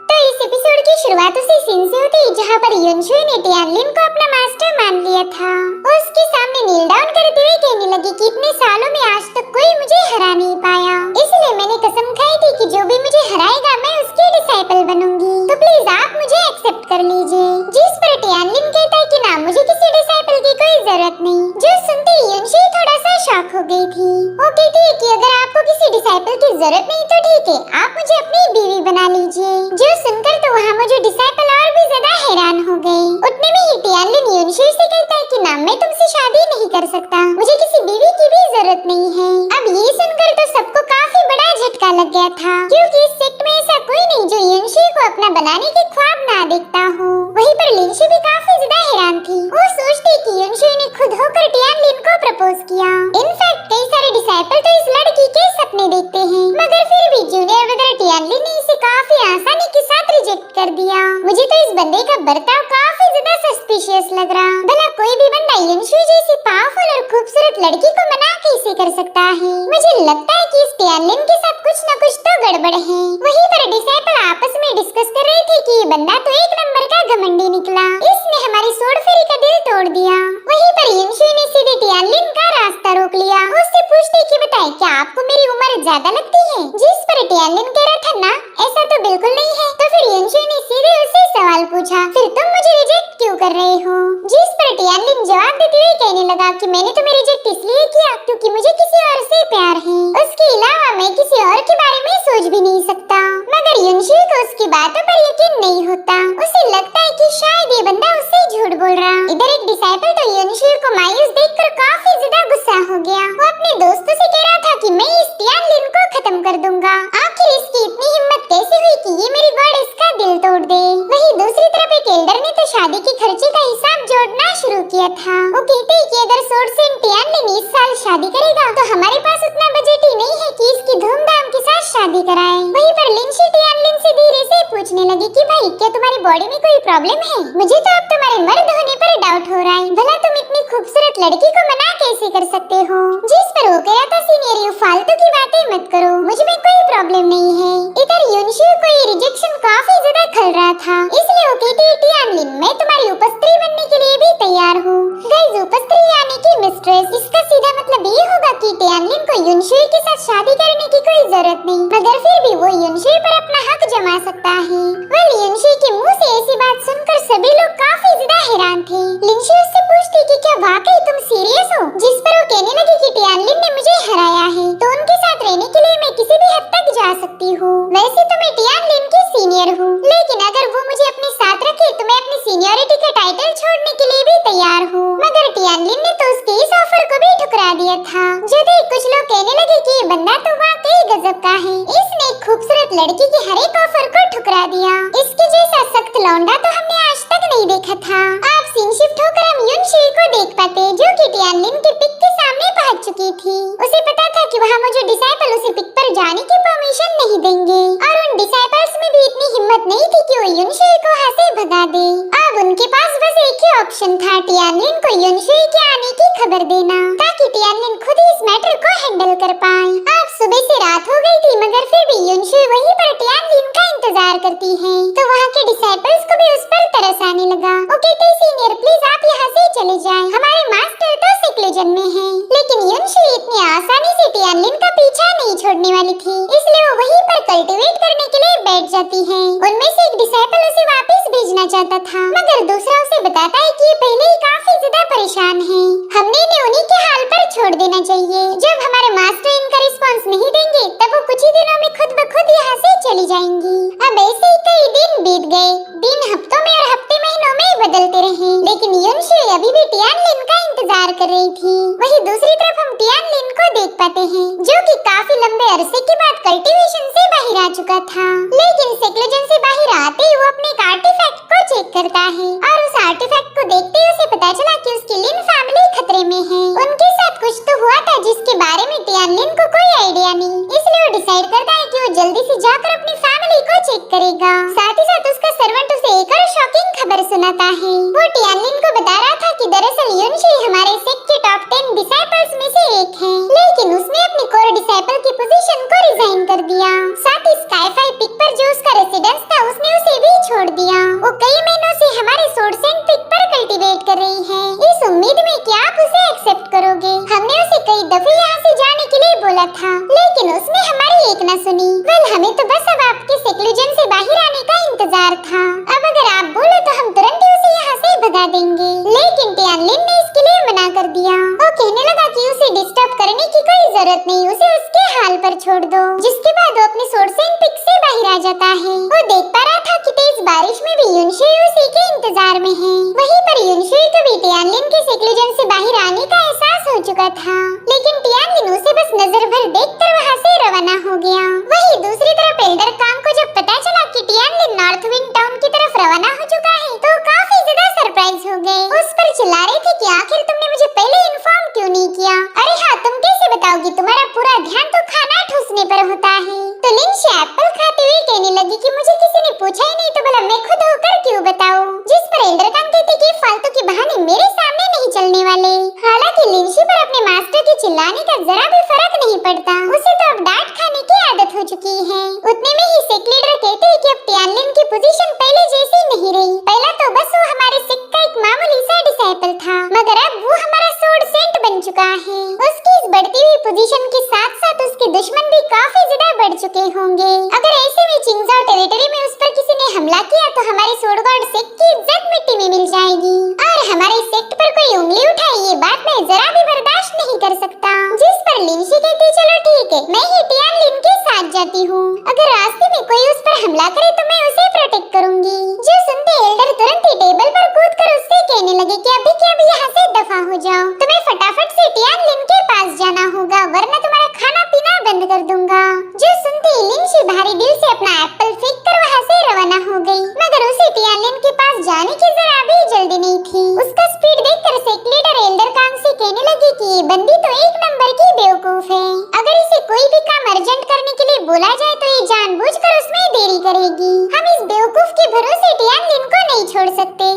तो इस एपिसोड की शुरुआत उसी सीन से होती है जहाँ पर युनशी ने टियानलिन को अपना मास्टर मान लिया था। उसके सामने नील डाउन करते हुए कहने लगी कि इतने सालों में आज तक कोई मुझे हरा नहीं पाया, इसलिए मैंने कसम खाई थी कि जो भी मुझे हराएगा मैं उसकी डिसाइपल बनूंगी, तो प्लीज आप मुझे एक्सेप्ट कर लीजिए। जिस पर टियानलिन कहता है कि ना, मुझे किसी डिसाइपल की कोई जरूरत नहीं। जो सुनते ही युनशी थोड़ा सा शॉक हो गई थी। वो कहती है कि अगर आपको किसी डिसाइपल की जरूरत नहीं तो ठीक है, आप मुझे अपनी बीवी बना लीजिए। जो सुनकर तो वहाँ मुझे डिसाइपल और भी ज्यादा हैरान हो गए। उतने में ही टियानलिन युनशी से कहता है कि ना, मैं तुमसे शादी नहीं कर सकता, मुझे किसी बीवी की भी जरूरत नहीं है। अब ये सुनकर तो सबको काफी बड़ा झटका लग गया था, क्योंकि इस सेक्ट में ऐसा कोई नहीं जो युनशी को अपना बनाने के ख्वाब ना देखता हो। वहीं पर लिंशी भी काफी ज्यादा हैरान थी। वो सोचती कि युनशी ने खुद होकर टियानलिन को प्रपोज किया। इनफैक्ट कई सारे डिसाइपल तो इस लड़की के सपने देखते हैं, मगर फिर भी जूनियर ब्रदर टियानलिन ने इसे काफी आसानी के साथ रिजेक्ट कर दिया। मुझे तो इस बंदे का बर्ताव काफी ज्यादा सस्पिशियस लग रहा। भला कोई भी बंदा युनशी जैसी पावरफुल और खूबसूरत लड़की को मना कैसे कर सकता है? मुझे लगता है कि इस टियानलिन के साथ कुछ न कुछ तो गड़बड़ है। वहीं पर डिसाइपल आपस में डिस्कस कर रहे थे कि ये बंदा तो एक नंबर का घमंडी निकला, इसने हमारी स्वॉर्ड फेरी का दिल तोड़ दिया। वहीं पर युनशी ने सीधे टियानलिन का रास्ता रोक लिया। उससे पूछते कि बताए क्या आपको मेरी उम्र ज्यादा लगती है? जिस पर टियानलिन कह रहा था ना, ऐसा तो बिल्कुल नहीं है। तो फिर युनशी ने सीधे उससे सवाल पूछा, फिर तुम मुझे रिजेक्ट क्यों कर रहे हो? जिस पर टियानलिन जवाब देते हुए कहने लगा कि मैंने तुम्हें रिजेक्ट इसलिए किया क्योंकि मुझे किसी और से प्यार है, उसके अलावा मैं किसी और के बारे में सोच भी नहीं सकता। मगर युनशी को उसकी बातों पर यकीन नहीं होता। उसे लगता है कि शायद ये बंदा उससे झूठ बोल रहा। इधर एक डिसाइपल तो युनशी को मायूस देखकर काफी ज्यादा गुस्सा हो गया। वो अपने दोस्तों से कह रहा था कि मैं इस टियानलिन को खत्म कर दूंगा। आखिर इसकी इतनी हिम्मत कैसे हुई कि ये मेरी गॉड इसका दिल तोड़ दे? वहीं दूसरी तरफ एक एल्डर ने तो शादी के खर्चे का हिसाब जोड़ना शुरू किया था। वो कहते हैं कि अगर स्वॉर्ड सेंट टियानलिन इस साल शादी करेगा तो हमारे पास उतना बजट ही नहीं है कि इसकी धूमधाम के साथ शादी कराएं। वहीं पर लिंशी टियानलिन से धीरे से पूछने लगी कि भाई क्या तुम्हारी बॉडी में कोई प्रॉब्लम है? मुझे तो अब तुम्हारे मर्द होने पर डाउट हो रहा है। भला तुम इतनी खूबसूरत लड़की को मना कैसे कर सकते हो? जिस पर वो कह रहा था सीनियर, ये फालतू की बातें मत करो, मुझे में कोई प्रॉब्लम नहीं है। इधर युनशी को ये रिजेक्शन काफी ज्यादा खल रहा था, इसलिए वो कहती है टियानलिन मैं तुम्हारी उपस्त्री बनने के लिए भी तैयार हूँ। गाइस, उपस्त्री यानी कि मिस्ट्रेस, इसका सीधा मतलब ये होगा कि टियानलिन को युनशी के साथ शादी करने की कोई जरूरत नहीं, मगर फिर भी वो युनशी पर अपना हक जमा सकता है। वेल, युनशी के मुंह से ऐसी बात सुनकर सभी लोग काफी ज्यादा हैरान थे। लिंशी उससे पूछती कि क्या वाकई तुम सीरियस हो? जिस पर वो कहने लगी कि टियानलिन ने मुझे हराया है तो उनके साथ रहने के लिए मैं किसी भी हद तक जा सकती हूँ। वैसे तो मैं टियानलिन की सीनियर हूँ, लेकिन अगर वो मुझे अपने साथ रखे तो मैं अपनी सीनियरिटी का टाइटल छोड़ने के लिए भी तैयार हूँ। मगर टियानलिन ने तो उसके इस ऑफर को भी ठुकरा दिया था। जो देख कुछ लोग कहने लगे कि ये बंदा तो वाकई गजब का है, इसने एक खूबसूरत लड़की के हर एक ऑफर को ठुकरा दिया। इसके जैसा सख्त लौंडा तो हमने आज तक नहीं देखा था। आप सीन शिफ्ट होकर हम युनशी को देख पाते जो कि टियानलिन के पिक के सामने पहुंच चुकी थी। उसे पता था कि वहाँ मुझे डिसाइपल उसे पिक पर जाने की परमिशन नहीं देंगे, और उन डिसाइपल्स में भी इतनी हिम्मत नहीं थी कि वो युनशी को वहाँ से भगा दे। अब उनके पास बस एक ही ऑप्शन था, टियानलिन को युनशी के आने की खबर देना, ताकि टियानलिन खुद ही इस मैटर को हैंडल कर पाए। अब सुबह से रात हो गई थी, मगर फिर भी युनशी वहीं पर टियानलिन का इंतजार करती है। तो वहाँ के डिसाइपल्स को भी उस पर तरस आने लगा। वो कहते सीनियर प्लीज आप यहाँ से चले जाएं, हमारे मास्टर तो जन्मे हैं। लेकिन युनशुई इतनी आसानी से टियानलिन का पीछा नहीं छोड़ने वाली थी, इसलिए वो वहीं पर कल्टीवेट करने के लिए बैठ जाती है। उनमें से एक डिसाइपल उसे वापस भेजना चाहता था, मगर दूसरा उसे बताता है कि ये पहले ही काफी ज्यादा परेशान है, हमने इन्हें उन्हीं के हाल पर छोड़ देना चाहिए। जब हमारे मास्टर इनका रिस्पॉन्स नहीं देंगे तब वो कुछ ही दिनों में खुद ब खुद यहाँ से चली जाएंगी। अब ऐसे ही कई दिन बीत गए, दिन हफ्तों में और हफ्ते महीनों में बदलते रहे, लेकिन युनशुई अभी भी टियानलिन का इंतजार कर रही थी। वहीं दूसरी तरफ हम टियानलिन को देख पाते हैं, जो कि काफी लंबे अरसे के बाद कल्टीवेशन से बाहर आ चुका था। लेकिन सेक्लोजन से बाहर आते ही वो अपने एक आर्टिफैक्ट को चेक करता है और उस आर्टिफैक्ट को देखते ही उसे पता चला कि उसकी लिन फैमिली खतरे में है। उनके साथ कुछ तो हुआ था जिसके बारे में टियानलिन को कोई आइडिया नहीं, इसलिए वो डिसाइड करता है कि वो जल्दी से जाकर अपनी फैमिली को चेक करेगा। साथ ही साथ उसका सर्वेंट उसे एक और शॉकिंग खबर सुनाता है। वो टियानलिन को बता रहा था कि दरअसल युनशुई हमारे सेक्ट के टॉप 10 डिसाइपल्स में से एक है, लेकिन उसने अपनी कोर डिसाइपल की पोजीशन को रिजाइन कर दिया। साथ ही स्काईफाई पिक पर जो उसका रेसिडेंस था उसने उसे भी छोड़ दिया। वो कई महीनों से हमारे सोर्स एंड पिक पर कल्टीवेट कर रही है, इस उम्मीद में कि आप उसे एक्सेप्ट करोगे। हमने उसे कई दफे यहाँ से जाने के लिए बोला था, लेकिन उसने हमारी एक न सुनी। वेल, हमें तो बस अब आपके सेक्लूजन से बाहर आने का इंतजार था। अब अगर आप बोलो तो हम तुरंत ही उसे यहाँ से भगा देंगे, लेकिन टियानलिन ने इसके लिए मना कर दिया। वो कहने लगा कि उसे डिस्टर्ब करने की कोई जरूरत नहीं, उसे उसके हाल पर छोड़ दो। जिसके बाद वो अपने सोर्स एंड पिक से बाहर आ जाता है। वो देख पा रहा था कि तेज बारिश में भी युनशुई उसी के इंतजार में है। वहीं पर युनशुई को भी टियानलिन के सेक्लूजन से बाहर आने का एहसास हो चुका था, लेकिन टियानलिन उसे बस नजर भर देखकर वहाँ से रवाना हो गया। वहीं दूसरी तरफ एल्डर कांग को जब पता चला कि टियानलिन नॉर्थ विंड टाउन की तरफ रवाना हो चुका है तो काफी ज्यादा सरप्राइज हो गए। उस पर चिल्ला रहे थे कि आखिर तुमने मुझे पहले इन्फॉर्म क्यों नहीं किया? अरे हाँ, तुम कैसे बताओगी? तुम्हारा पूरा ध्यान तो खाना ठूसने पर होता है। तो लिंशे एप्पल खाते हुए कहने लगी कि मुझे किसी ने पूछा ही नहीं तो भला मैं खुद होकर क्यों बताऊं? जिस पर एल्डर कांग कहते कि फालतू के बहाने मेरे सामने नहीं चलने वाले। हालांकि लिंशे पर अपने मास्टर के चिल्लाने का जरा भी फर्क नहीं पड़ता, उसे तो अब डांट खाने की आदत हो चुकी है। उतने में ही सेक्ट लीडर कहते हैं कि अब टियानलिन की पोजीशन पहले जैसी नहीं रही। पहला तो बस वो हमारे सेक्ट का एक मामूली सा डिसाइपल था, मगर अब वो हमारा सोर्ड सेंट बन चुका है। उसकी इस बढ़ती हुई पोजीशन के साथ साथ उसके दुश्मन भी काफी ज्यादा बढ़ चुके होंगे। अगर ऐसे में चिंगजाओ टेरिटरी में उस पर किसी ने हमला किया तो हमारे सोर्ड गॉड सेक्ट की इज्जत मिट्टी में मिल जाएगी, और हमारे सेक्ट पर कोई उंगली उठाए ये बात मैं जरा भी बर्दाश्त नहीं कर सकता। जिस पर लिंशे कहती चलो ठीक है, मैं ही टियानलिन के साथ जाती हूँ। अगर रास्ते में कोई उस पर हमला करे तो मैं उसे प्रोटेक्ट करूंगी। जो सुनते एल्डर तुरंत ही टेबल पर कूदकर उससे कहने लगे कि अभी के अभी यहाँ से दफा हो जाओ, तुम्हें फटाफट से टियानलिन के पास जाना होगा वरना तुम्हारा खाना पीना बंद कर दूंगा। जो सुनते ही लिंशे भारी दिल से अपना एप्पल फेंक कर वहाँ से रवाना हो गई, मगर उसे टियानलिन के पास जाने की जरा भी जल्दी नहीं थी। उसका स्पीड देखकर सेक्ट लीडर एल्डर कांग से कहने लगी कि ये बंदी तो एक नंबर की बेवकूफ है। अगर इसे कोई भी काम अर्जेंट करने के लिए बोला जाए तो ये जानबूझकर उसमें देरी करेगी। हम इस बेवकूफ के भरोसे टियानलिन को नहीं छोड़ सकते।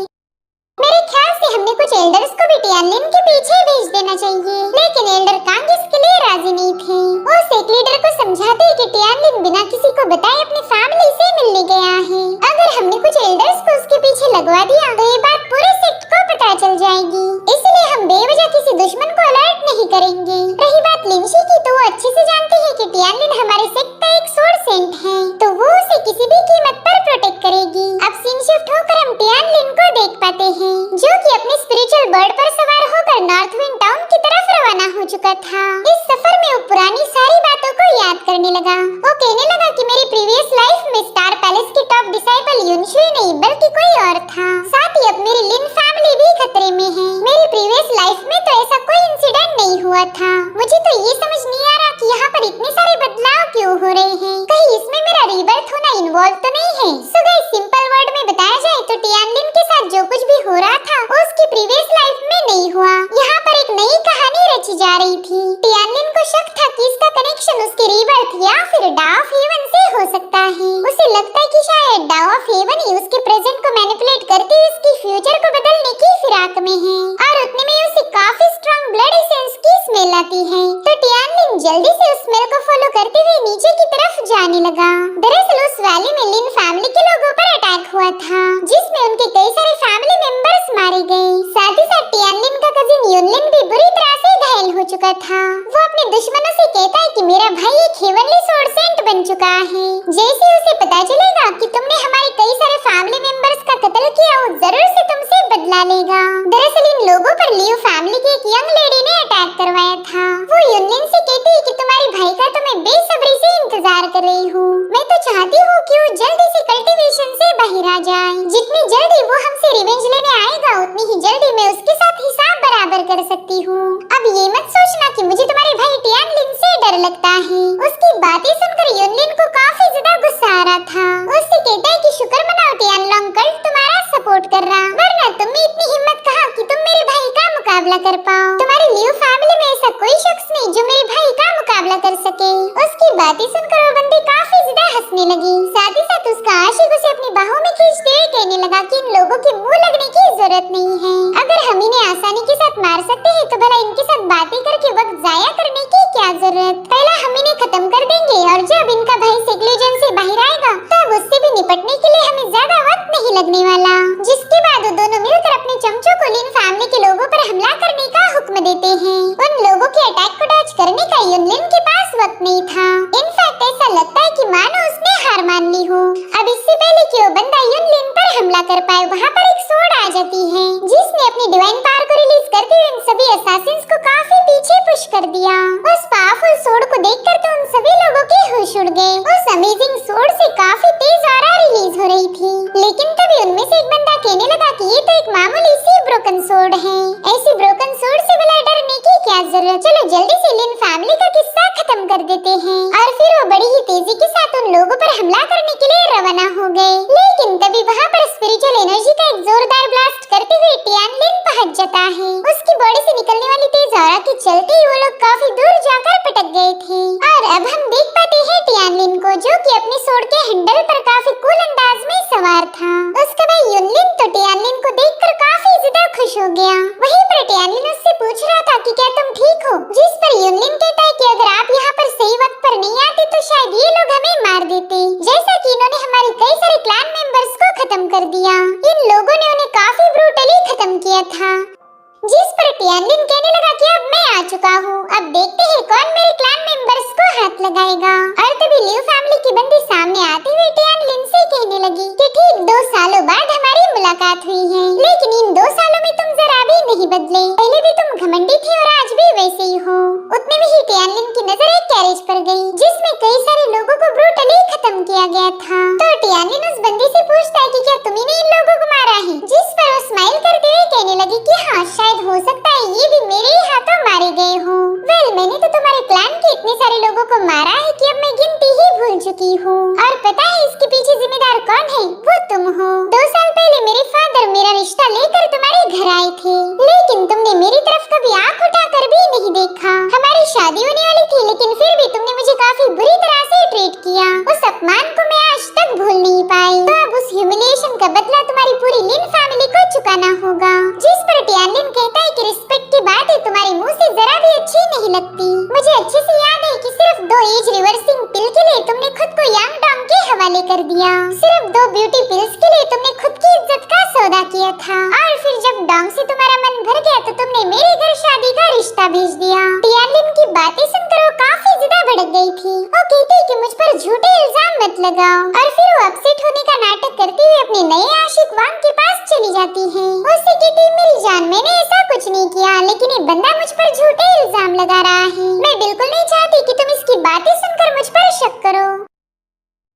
मेरे ख्याल से हमने कुछ एल्डर्स को भी टियानलिन के पीछे भेज देना चाहिए, लेकिन एल्डर कांग इसके लिए राजी नहीं थे। वो सेक्ट लीडर को समझाते कि टियानलिन बिना किसी को बताए अपनी फैमिली से मिलने गया है। अगर हमने कुछ एल्डर्स को उसके पीछे लगवा दिया तो ये बात पूरे सेक्ट को पता चल जाएगी, इसलिए हम बेवजह किसी दुश्मन को अलर्ट नहीं करेंगे। रही बात लिंशे की, तो वो अच्छे से जानती है कि टियानलिन हमारे सेक्ट का एक सोर्ड सेंट है, तो वो उसे किसी भी कीमत पर प्रोटेक्ट करेगी। अब सीन शिफ्ट होकर हम टियानलिन को देख पाते हैं, जो कि अपने स्पिरिचुअल बर्ड पर सवार होकर नॉर्थ विंड टाउन की तरफ रवाना हो चुका था। इस सफर में वो पुरानी सारी बातों को याद करने लगा। वो कहने लगा कि मेरी प्रीवियस लाइफ में स्टार पैलेस की टॉप डिसाइपल युनशुई नहीं बल्कि कोई और था। साथ ही अब मेरी लिन फैमिली भी खतरे में है। मेरी प्रीवियस लाइफ में तो ऐसा कोई इंसिडेंट नहीं हुआ था। मुझे तो ये समझ नहीं आ रहा कि यहाँ पर इतने सारे बदलाव क्यों हो रहे हैं। कहीं इसमें मेरा रीबर्थ होना इन्वॉल्व तो नहीं है? सो गाइस, सिंपल वर्ड में बताया जाए तो टियानलिन के साथ जो कुछ भी हो रहा था वो उसकी प्रीवियस लाइफ में नहीं हुआ। यहाँ पर एक नई कहानी रची जा रही थी। टियानलिन को शक था कि इसका कनेक्शन उसके रीबर्थ या फिर डा ऑफ हेवन से हो सकता है। उसे लगता है कि शायद डा ऑफ हेवन ही उसके प्रेजेंट को मैनिपुलेट करते हुए उसकी फ्यूचर को बदलने की फिराक में है, और उतने में उसे काफी स्ट्रॉन्ग ब्लड एसेंस की स्मेल आती है। तो टियानलिन जल्दी से उस स्मेल को फॉलो करते हुए नीचे की तरफ जाने लगा। दरअसल उस वैली में लिन फैमिली के लोगों पर अटैक हुआ था, जिसमें उनके कई सारे फैमिली मेंबर्स मारे गए। साथ ही साथ टियानलिन का कजिन युनलिन भी बुरी तरह से चुका था। वो अपने दुश्मनों से कहता है कि मेरा भाई एक हेवनली स्वॉर्ड सेंट बन चुका है। जैसे उसे पता चलेगा कि तुमने हमारे कई सारे फैमिली मेंबर्स का कत्ल किया, वो जरूर से तुमसे बदला लेगा। दरअसल इन लोगों पर लियो फैमिली की एक यंग लेडी ने अटैक करवाया था। वो युनलिन से कहती है कि तुम्हारे भाई का तो मैं बेसब्री से इंतजार कर रही हूँ। मैं तो चाहती हूँ कि वो जल्दी से कल्टीवेशन से बाहर आ जाए। जितनी जल्दी वो हमसे रिवेंज लेने आएगा, उतनी ही जल्दी मैं उसके साथ हिसाब बराबर कर सकती हूँ। अब ये मत सोचना कि मुझे तुम्हारे भाई टियानलिन से डर लगता है। उसकी बातें सुनकर युनलिन को काफी ज्यादा गुस्सा आ रहा था। उससे कहता है कि शुक्र मनाओ टियानलोंग कल्ट तुम्हारा सपोर्ट कर रहा, वरना तुम में इतनी हिम्मत कहाँ कि तुम मेरे भाई का मुकाबला कर पाओ। तुम्हारे लियो फैमिली में ऐसा कोई शख्स नहीं जो मेरे भाई का मुकाबला कर सके। उसकी बातें सुनकर वो बंदी काफी ज्यादा हंसने लगी। साथ ही साथ उसका आशिक उसे अपनी बाहों में खींचते हुए कहने लगा कि इन लोगों के मुंह लगने की जरूरत नहीं है। अगर हम इन्हें आसानी के साथ मार सकते हैं तो भला इनके साथ बातें करके वक्त जाया करने की क्या जरूरत। पहला हम इन्हें खत्म कर देंगे और जब इनका भाई सेक्लेजन से बाहर आएगा तब उससे भी निपटने के लिए हमें ज्यादा वक्त नहीं लगने वाला। जिसके बाद वो दोनों मिलकर अपने चमचों को लिन फैमिली के लोगों पर हमला करने का हुक्म देते हैं। उन लोगों के अटैक को डॉज करने का युनलिन के पास वक्त नहीं था। इनफैक्ट ऐसा लगता है कि मानो उसने हार मान ली हो। अब इससे पहले कि वो बंदा युनलिन पर हमला कर पाए, वहाँ पर एक सोर्ड आ जाती है जिसने अपनी डिवाइन पावर को रिलीज करते हुए इन सभी असैसिन्स को काफी पीछे पुश कर दिया। उस पावरफुल सोर्ड को देखकर तो उन सभी लोगों के होश उड़ गए। उस अमेजिंग सोर्ड से काफी तेज ऑरा रिलीज हो रही थी। लेकिन तभी उनमें से एक बंदा कहने लगा कि ये तो एक मामूली सी ब्रोकन सोर्ड है। ऐसी ब्रोकन सोर्ड से भला डरने की क्या जरूरत। चलो जल्दी से लिन फैमिली का किस्सा खत्म कर देते हैं। और फिर वो बड़ी ही तेजी के साथ उन लोगों पर हमला करने के लिए रवाना हो गए। लेकिन तभी वहाँ पर स्पिरिचुअल एनर्जी का एक जोरदार ब्लास्ट करते हुए टियानलिन पहुंच जाता है। उसकी बॉडी से निकलने वाली तेज ऑरा के चलते ही वो लोग काफी दूर जाकर पटक गए थे। और अब हम देख पाते हैं टियानलिन को, जो कि अपने सोर्ड के हैंडल पर काफी कूल अंदाज में सवार था। उसका भाई युनलिन तो टियानलिन को देखकर काफी ज्यादा खुश हो गया। वहीं पर टियानलिन उससे पूछ रहा था कि क्या तुम ठीक हो, जिस पर युनलिन कहता है कि अगर आप यहाँ पर सही वक्त पर नहीं आते तो शायद ये लोग हमें मार देते, जैसा कि इन्होंने हमारे कई सारे क्लैन मेंबर्स को खत्म कर दिया। इन लोगों ने उन्हें काफी ब्रूटली खत्म किया था। जिस पर टियानलिन कहने लगा कि अब मैं आ चुका हूँ, अब देखते हैं कौन मेरे क्लैन मेंबर्स को हाथ लगाएगा। और तभी लियो फैमिली की बंदी सामने आते हुए टियानलिन से कहने लगी कि ठीक 2 सालों बाद हमारी मुलाकात हुई है, लेकिन इन 2 सालों में तुम जरा भी नहीं बदले। पहले भी तुम घमंडी थे और आज भी वैसे ही हो। उतने में ही टियानलिन की नजर एक कैरेज पर गई जिसमें कई सारे लोगों को ब्रूटली खत्म किया गया था। तो टियानलिन उस बंदी से पूछता है कि क्या तुमने इन लोगों को मारा है, जिस पर वो स्माइल करते हुए कहने लगी कि हाँ, शायद हो सकता है ये भी मेरे ही हाथों मारे गए हो। वेल, मैंने तो तुम्हारे क्लैन के इतने सारे लोगों को मारा है कि अब मैं गिनती ही भूल चुकी हूँ। और पता है इसके पीछे जिम्मेदार कौन है? वो तुम हो। 2 साल पहले मेरे फादर मेरा रिश्ता लेकर तुम्हारे घर आए थे, लेकिन तुमने मेरी तरफ कभी आँख उठाकर भी नहीं देखा। हमारी शादी होने वाली थी, लेकिन फिर भी तुमने मुझे काफी बुरी तरह से ट्रीट किया। उस अपमान को मैं आज तक भूल नहीं पाई। तो अब उस ह्यूमिलिएशन का बदला तुम्हारी पूरी लिन फैमिली को चुकाना होगा। जिस पर टियानलिन कहता है कि रिस्पेक्ट की बात है तुम्हारे मुंह से जरा भी अच्छी नहीं लगती। मुझे अच्छे से याद है कि सिर्फ 2 एज रिवर्सिंग पिल के लिए तुमने खुद को यांग डॉन्ग के हवाले कर दिया। सिर्फ 2 ब्यूटी पिल्स के लिए तुमने खुद की इज्जत का सौदा किया था। और फिर जब डॉन्ग से तुम्हारा मन भर गया तो तुमने मेरे घर शादी का रिश्ता भेज दिया। टियानलिन की बातें सुनकर वो काफी ज्यादा भड़क गई थी। वो कहती कि मुझ पर झूठे इल्जाम मत लगाओ। और फिर वो अपसेट होने का नाटक करते हुए अपने नए आशिक वांग के पास चली जाती है। उससे कहती मेरी जान, मैंने ऐसा कुछ नहीं किया, लेकिन ये बंदा मुझ पर झूठे इल्जाम लगा रहा है। मैं बिल्कुल नहीं चाहती कि तुम इसकी बातें सुनकर मुझ पर शक करो।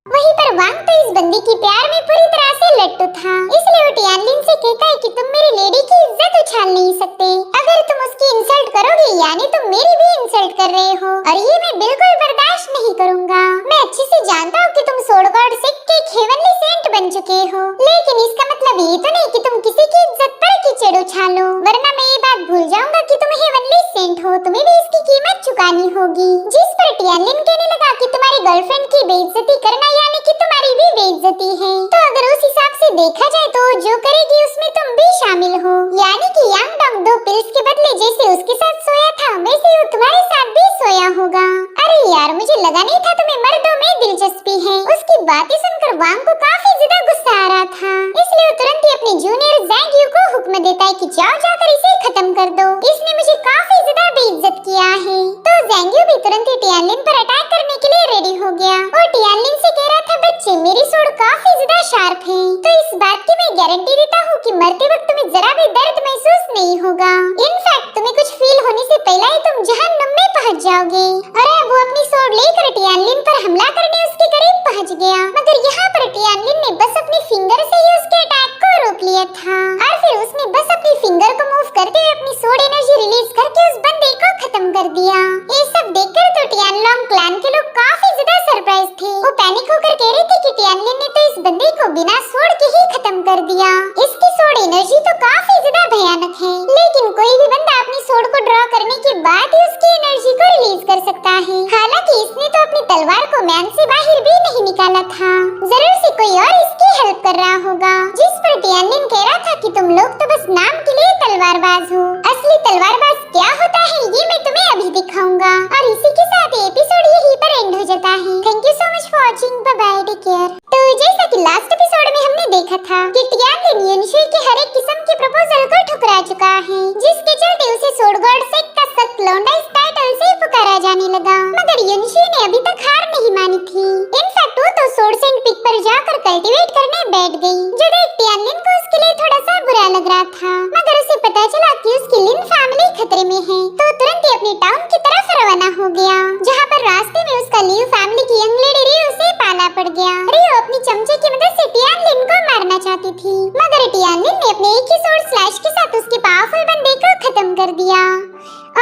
वहीं पर वांग तो इस बंदी की प्यार में पूरी तरह से लट्टू था, इसलिए वो टियानलिन से कहता है कि तुम मेरी लेडी की इज्जत उछाल नहीं सकते। अगर तुम उसकी इंसल्ट करोगे यानी तुम मेरी भी इंसल्ट कर रहे हो, और ये मैं बिल्कुल बर्दाश्त नहीं करूंगा। मैं अच्छे से जानता हूँ कि तुम सोर्ड गॉड सेक्ट के एक हेवनली सेंट बन चुके हो, लेकिन इसका मतलब ये तो नहीं कि तुम किसी की इज्जत पर कीचड़ उछालो, वरना मैं ये बात भूल जाऊंगा कि तुम हेवनली सेंट हो। तुम्हें भी इसकी कीमत चुकानी होगी। जिस पर टियानलिन कहने लगा कि तुम्हारी गर्लफ्रेंड की बेइज्जती करना यानी कि तुम्हारी भी बेइज्जती है। तो अगर उस हिसाब से देखा जाए तो जो करेगी उसमें तुम भी शामिल हो, यानी कि यांग डॉन्ग 2 पिल्स के बदले जैसे उसके साथ सोया था वैसे वो तुम्हारे साथ भी सोया होगा। अरे यार, मुझे लगा नहीं था तुम्हें मर्दों में दिलचस्पी है। उसकी बातें सुनकर वांग को काफी ज्यादा गुस्सा आ रहा था, इसलिए वो तुरंत ही अपने जूनियर जैंग यू को हुक्म देता है कि जाओ जाकर इसे खत्म कर दो, इसने मुझे काफी ज्यादा बेइज्जत किया है। तो जैंग यू भी तुरंत ही टियानलिन पर अटैक करने के लिए रेडी हो गया और टियानलिन से कह रहा था, बच्चे मेरी सोड काफी ज्यादा शार्प है, तो इस बात की मैं गारंटी देता हूँ कि मरते वक्त तुम्हें जरा भी दर्द महसूस नहीं होगा। इनफैक्ट तुम्हें कुछ फील होने से पहले ही तुम जहन्नुम में पहुँच जाओगे। अरे वो अपनी सोड लेकर टियानलिन पर हमला करने उसके करीब पहुँच गया, मगर यहाँ पर टियानलिन ने बस अपनी फिंगर से ही उसके अटैक को रोक लिया था और फिर उसने बस अपनी फिंगर को मूव करते हुए अपनी सोड एनर्जी रिलीज करके उस बंदे को खत्म कर दिया। ये सब देखकर तो टियानलॉन्ग क्लैन के लोग काफी ज्यादा सरप्राइज थे। वो पैनिक होकर कह रहे थे कि टियानलिन ने तो इस बंदे को बिना सोड के ही खत्म कर दिया। इसकी सोड एनर्जी तो काफी ज्यादा भयानक है, लेकिन कोई भी बंदा अपनी सोड को ड्रॉ करने के बाद ही उसकी एनर्जी को रिलीज कर सकता है। हालांकि इसने तो अपनी तलवार को मैन से बाहर भी नहीं निकाला था, जरूर से कोई और इसकी हेल्प कर रहा होगा। जिस पर टियानलिन कह रहा था कि तुम लोग तो बस नाम के लिए तलवारबाज हो, असली तलवारबाज क्या होता है ये मैं तुम्हें अभी दिखाऊंगा। और इसी के साथ ये एपिसोड यहीं पर एंड हो जाता है। Thank you so much for watching, bye bye, take care. तो जैसा कि लास्ट एपिसोड में हमने देखा था कि टियानलिन युनशुई के हर एक किस्म के प्रपोजल को ठुकरा चुका है, जिसके चलते उसे सोड गॉड सेक का सख्त लौंडा इस टाइटल से पुकारा जाने लगा। मगर युनशुई ने अभी तक हार नहीं मानी थी। इनफैक्ट वो तो सोड सेंट पिक पर जाकर कल्टीवेट करने बैठ गई, जो देख टियानलिन को उसके लिए थोड़ा सा बुरा लग रहा था। मगर उसे पता चला कि उसकी लिन फैमिली खतरे में है, तो तुरंत ही अपनी टाउन की तरफ रवाना हो गया, जहाँ पर रास्ते में उसका लियू फैमिली की यंग लेडी रियो से पाला पड़ गया। रियो अपनी चमचे की मदद से टियानलिन को मारना चाहती थी, मगर टियानलिन ने अपने एक ही सोड स्लैश के साथ उसके पावरफुल बंदे को खत्म कर दिया।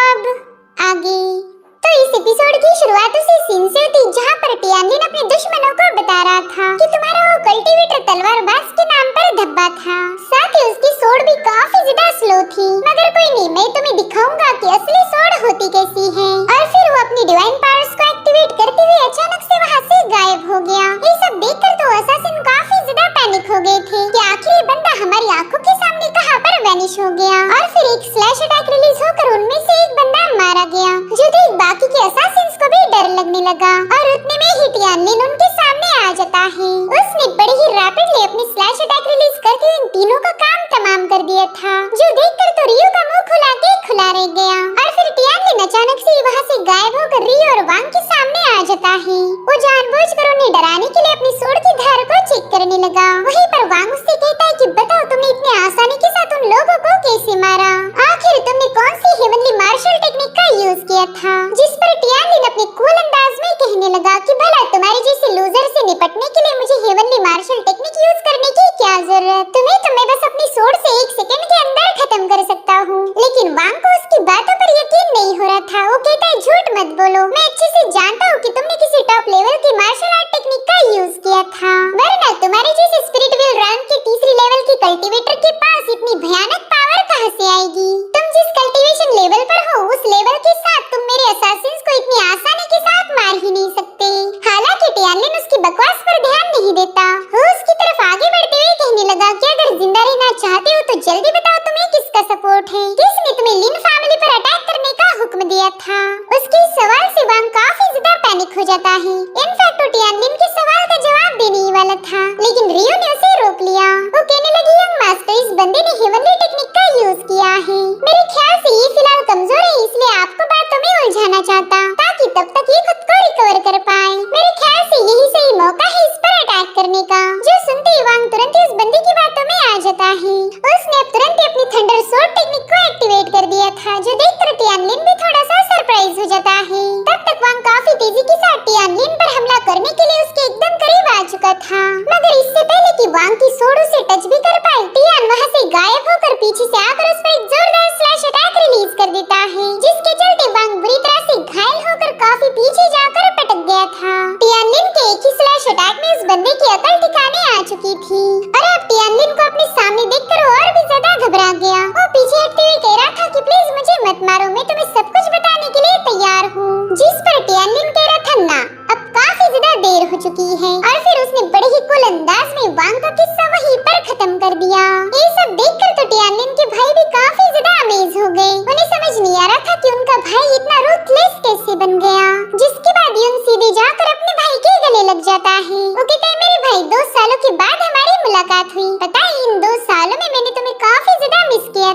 अब आगे तो इस एपिसोड की शुरुआत उसी सीन से होती जहाँ पर टियानलिन अपने दुश्मनों को बता रहा था कि तुम्हारा वो कल्टीवेटर तलवारबाज के नाम पर धब्बा था, साथ ही उसकी सोड भी काफी ज्यादा स्लो थी। मगर कोई नहीं, मैं तुम्हें दिखाऊंगा कि असली सोड होती कैसी है। और फिर वो अपनी डिवाइन पावर्स को एक्टिवेट करते हुए अचानक से वहाँ से गायब हो गया। ये सब देखकर तो असासिन काफी ज्यादा पैनिक हो गए थे कि आखिर ये बंदा हमारी आंखों के सामने कहाँ पर वैनिश हो गया। और फिर एक स्लैश अटैक रिलीज होकर उनमें से एक बंदा मारा गया, जो देख बाकी के असासिन्स को भी डर लगने लगा और उतने में ही टियानलिन उनके सामने आ जाता है। उसने बड़ी ही रैपिडली अपनी स्लैश अटैक रिलीज करके इन तीनों का काम तमाम कर दिया था, जो देखकर तो रियो का मुंह खुला के खुला रह गया। और फिर टियानलिन अचानक से वहाँ से गायब होकर रियो और वांग के सामने आ जाता है। वो जानबूझकर उन्हें डराने के लिए अपनी सोड की धार को चेक करने लगा। वहीं पर वांग उससे कहता है कि बताओ तुमने इतने आसानी के साथ उन लोगों को कैसे मारा, आखिर तुमने कौन सी हेवनली मार्शल टेक्निक का यूज किया था। जिस पर टियानलिन अपने कूल अंदाज में कहने लगा कि भला तुम्हारे जैसे लूजर से निपटने के लिए मुझे हेवनली मार्शल टेक्निक यूज करने की क्या जरूरत, तुम्हें तो मैं बस अपनी सोड से 1 सेकंड के अंदर खत्म कर सकता हूँ। लेकिन वांग को उसकी बातों पर यकीन नहीं हो रहा था। वो कहता है झूठ मत बोलो, मैं अच्छे से जानता हूँ कि तुमने किसी टॉप लेवल की मार्शल आर्ट टेक्निक का यूज किया था, वरना तुम्हारे जैसे स्पिरिट व्हील रैंक के तीसरी लेवल के कल्टीवेटर के पास इतनी भयानक पावर कहाँ से आएगी। तुम जिस कल्टीवेशन लेवल पर हो उस लेवल के साथ तुम मेरे असासिन्स को इतनी आसानी के साथ मार ही नहीं सकते। हालांकि टियानलिन उसकी बकवास पर ध्यान नहीं देता। वो उसकी तरफ आगे बढ़ते हुए कहने लगा कि अगर जिंदा रहना चाहते हो तो जल्दी बताओ तुम्हें किसका सपोर्ट है, किसने तुम्हें लिन फैमिली पर अटैक करने का हुक्म दिया था। उसके सवाल से वांग काफी ज्यादा पैनिक हो जाता है। इनफैक्ट वो टियानलिन के सवाल का जवाब देने ही वाला था, लेकिन रियो ने उसे रोक लिया। वो कहने लगी यंग मास्टर, इस बंदे ने हेवनली टेक्निक का यूज किया है, मेरे ख्याल से ये फिलहाल कमजोर है, इसलिए आपको बातों में उलझाना चाहता ताकि तब तक ये खुद को रिकवर कर पाए। मेरे ख्याल से यही सही मौका है इस पर अटैक करने का। जो सुनते ही वांग तुरंत ही उस बंदे की बातों में आ जाता है। उसने अब तुरंत ही अपनी थंडर सोड टेक्निक को एक्टिवेट कर दिया था, जो देखकर टियानलिन भी थोड़ा सा सरप्राइज हो जाता है। तब तक वांग काफी तेजी के साथ टियानलिन पर हमला करने के लिए उसके एकदम करीब आ चुका था, मगर इससे पहले कि वांग की सोड उसे टच भी कर पाए, टियान वहाँ से गायब होकर पीछे से आकर उस पर एक जोरदार स्लैश अटैक रिलीज कर देता है, जिसके चलते वांग बुरी तरह से घायल होकर काफी पीछे जाकर पटक गया था। टियानलिन के एक ही स्लैश अटैक में उस बंदे की अकल ठिकाने आ चुकी थी और अब टियानलिन को अपने सामने देखकर और भी ज्यादा घबरा गया। वो पीछे हटते हुए कह रहा था कि प्लीज मुझे मत मारो, मैं तुम्हें सब कुछ बताने के लिए तैयार हूँ। जिस पर टियानलिन कह रहा था ना, अब काफी ज्यादा देर हो चुकी है। और फिर उसने बड़े ही कूल अंदाज में वांग का किस्सा वहीं पर खत्म कर दिया। ये सब देखकर तो टियानलिन के भाई भी काफी ज्यादा अमेज हो गए। उन्हें समझ नहीं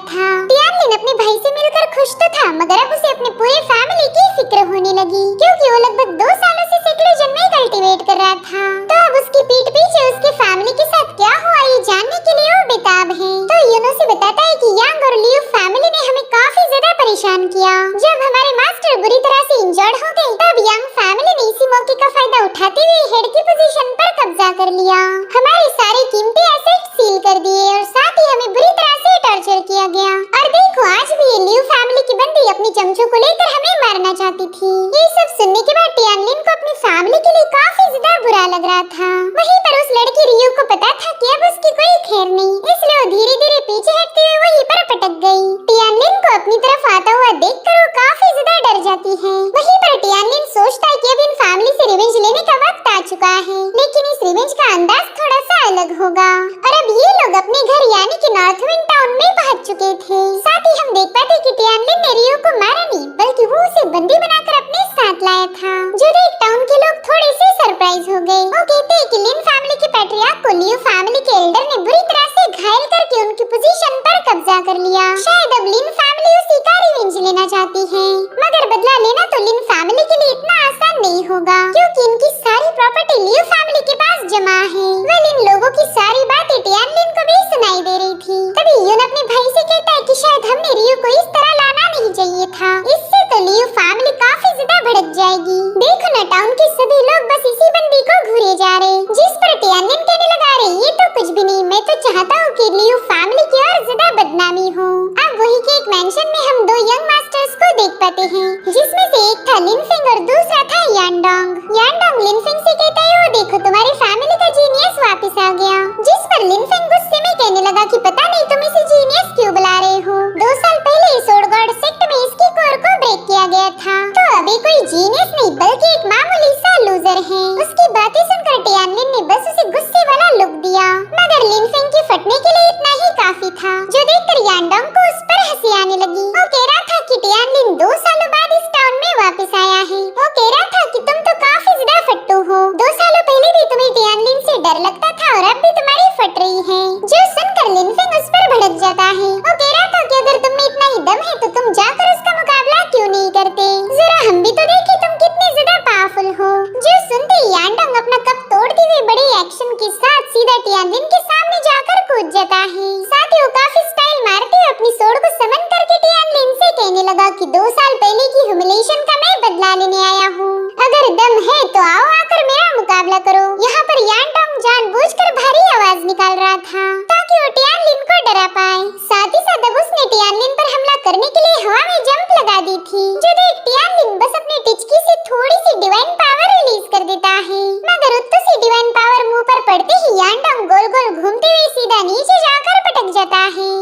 था। टियानलिन अपने भाई से मिलकर खुश तो था, मगर अब उसे अपने पूरे फैमिली की फिक्र होने लगी, क्योंकि वो लगभग 2 सालों से सेक्लूजन में कल्टीवेट कर रहा था। तो अब उसकी पीठ पीछे उसके फैमिली के साथ क्या हुआ ये जानने के लिए वो बेताब है। तो यूनोसी बताता है कि यांग और लियू फैमिली ने हमें काफी ज्यादा परेशान किया। जब हमारे मास्टर बुरी तरह से इंजर्ड हो गए, तब यांग फैमिली ने इसी मौके का फायदा उठाते हुए हेड की पोजीशन पर कब्जा कर लिया। हमारे सारे कीमती एसेट सील कर दिए और साथ ही हमें बुरी तरह से टॉर्चर किया गया। और देखो आज भी ये लियू फैमिली की बंदी अपनी चमचों को लेकर हमें मारना चाहती थी। ये सब सुनने के बाद टियानलिन को अपनी फैमिली के लिए काफी ज्यादा बुरा लग रहा था। वहीं पर उस लड़की रियू को पता था कि अब उसकी कोई खैर नहीं, इसलिए वो धीरे धीरे पीछे हटते हुए वहीं पर पटक गई। टियानलिन को अपनी तरफ आता हुआ देखकर वो काफी ज्यादा डर जाती है। वहीं पर टियानलिन सोचता है कि अब इन फैमिली से रिवेंज लेने का वक्त आ चुका है, लेकिन इस रिवेंज का अंदाज थोड़ा सा अलग होगा। और अब ये लोग अपने घर यानी कि नॉर्थ विंड टाउन में पहुंच चुके थे। साथ ही हम देख पाते कि टियानलिन ने रियो को मारा नहीं, बल्कि वो उसे बंदी बनाकर अपने साथ लाया था, जो देख टाउन के लोग थोड़े से सरप्राइज हो गए। वो कहते हैं कि लिन फैमिली के पैट्रियार्क को लियो फैमिली के एल्डर ने बुरी तरह से घायल करके उनकी पोजीशन पर कब्जा कर लिया। शायद अब लिन फैमिली उसी का रिवेंज लेना चाहती है, मगर बदला लेना तो लिन फैमिली के लिए इतना आसान नहीं होगा, क्योंकि इनकी सारी प्रॉपर्टी लियो फैमिली के पास जमा है। वेल इन लोगों की सारी बातें टियानलिन को भी सुनाई दे रही थी। तभी यून अपने भाई से कहता है कि शायद हमने रियो को इस तरह लाना नहीं चाहिए था, इससे तो लियो फैमिली काफी ज्यादा भड़क जाएगी। देखो ना टाउन के सभी लोग बस इसी बंदी को घूरे जा रहे, जिस पर टियानलिन कहने लगा रहे ये तो कुछ भी नहीं, मैं तो चाहता हूँ कि लियो फैमिली की और ज्यादा बदनामी हो। अब वही के एक मेंशन में हम 2 यंग मास्टर्स को देख पाते हैं, जिसमें से एक था लिनफिंग और दूसरा था यांडोंग। यांडोंग लिनफिंग से कहता है वो देखो तुम्हारी फैमिली का जीनियस वापस आ गया, जिस पर लिनफिंग गुस्से में कहने लगा कि पता नहीं तुम इसे जीनियस क्यों बुला रहे हो, 2 साल पहले सोड गॉड सेक्ट में इसकी कोर को ब्रेक किया गया था, तो अभी कोई जीनियस नहीं बल्कि एक मामूली सा लूजर है। उसकी बातें सुनकर टियानलिन ने बस उसे गुस्से वाला लुक दिया, मगर लिनफिंग के फटने के लिए इतना ही काफी था, जो देखकर यांडोंग को उस पर हंसी आने लगी। वो कह रहा था कि टियानलिन 2 सालों बाद इस टाउन में वापस आया है। वो कह रहा था कि तुम तो काफी ज्यादा फट्टू हो, 2 सालों पहले भी तुम्हें टियानलिन से डर लगता था और अब भी तुम्हारी फट रही है, जो सुनकर लिनफिंग उस पर भड़क जाता है। वो कह रहा था कि अगर तुम में इतना ही दम है तो तुम जाकर उसका मुकाबला क्यों नहीं करते, जरा हम भी तो देखें तुम कितने ज्यादा पावरफुल हो। जो सुनते ही यांडोंग अपना कप तोड़ते हुए बड़े एक्शन के साथ सीधा टियानलिन के सामने जाकर कूद जाता है। साथ ही वो काफी स्टाइल मारते हुए अपनी सोड को समन करके टियानलिन से कहने लगा कि 2 साल पहले की ह्यूमिलिएशन का मैं बदला लेने आया हूँ, अगर दम है तो आओ आकर मेरा मुकाबला करो। यहाँ पर यांडोंग जानबूझकर भारी आवाज निकाल रहा था ताकि वो टियानलिन को डरा पाए। साथ ही साथ अब उसने टियानलिन पर हमला करने के लिए हवा में जंप लगा दी थी, जो देख टियानलिन बस अपनी टिचकी से थोड़ी सी डिवाइन पावर रिलीज कर देता है, मगर उत्तु सी डिवाइन पावर मुंह पर पड़ते ही यांडोंग गोल गोल घूमते हुए सीधा नीचे जाकर पटक जाता है।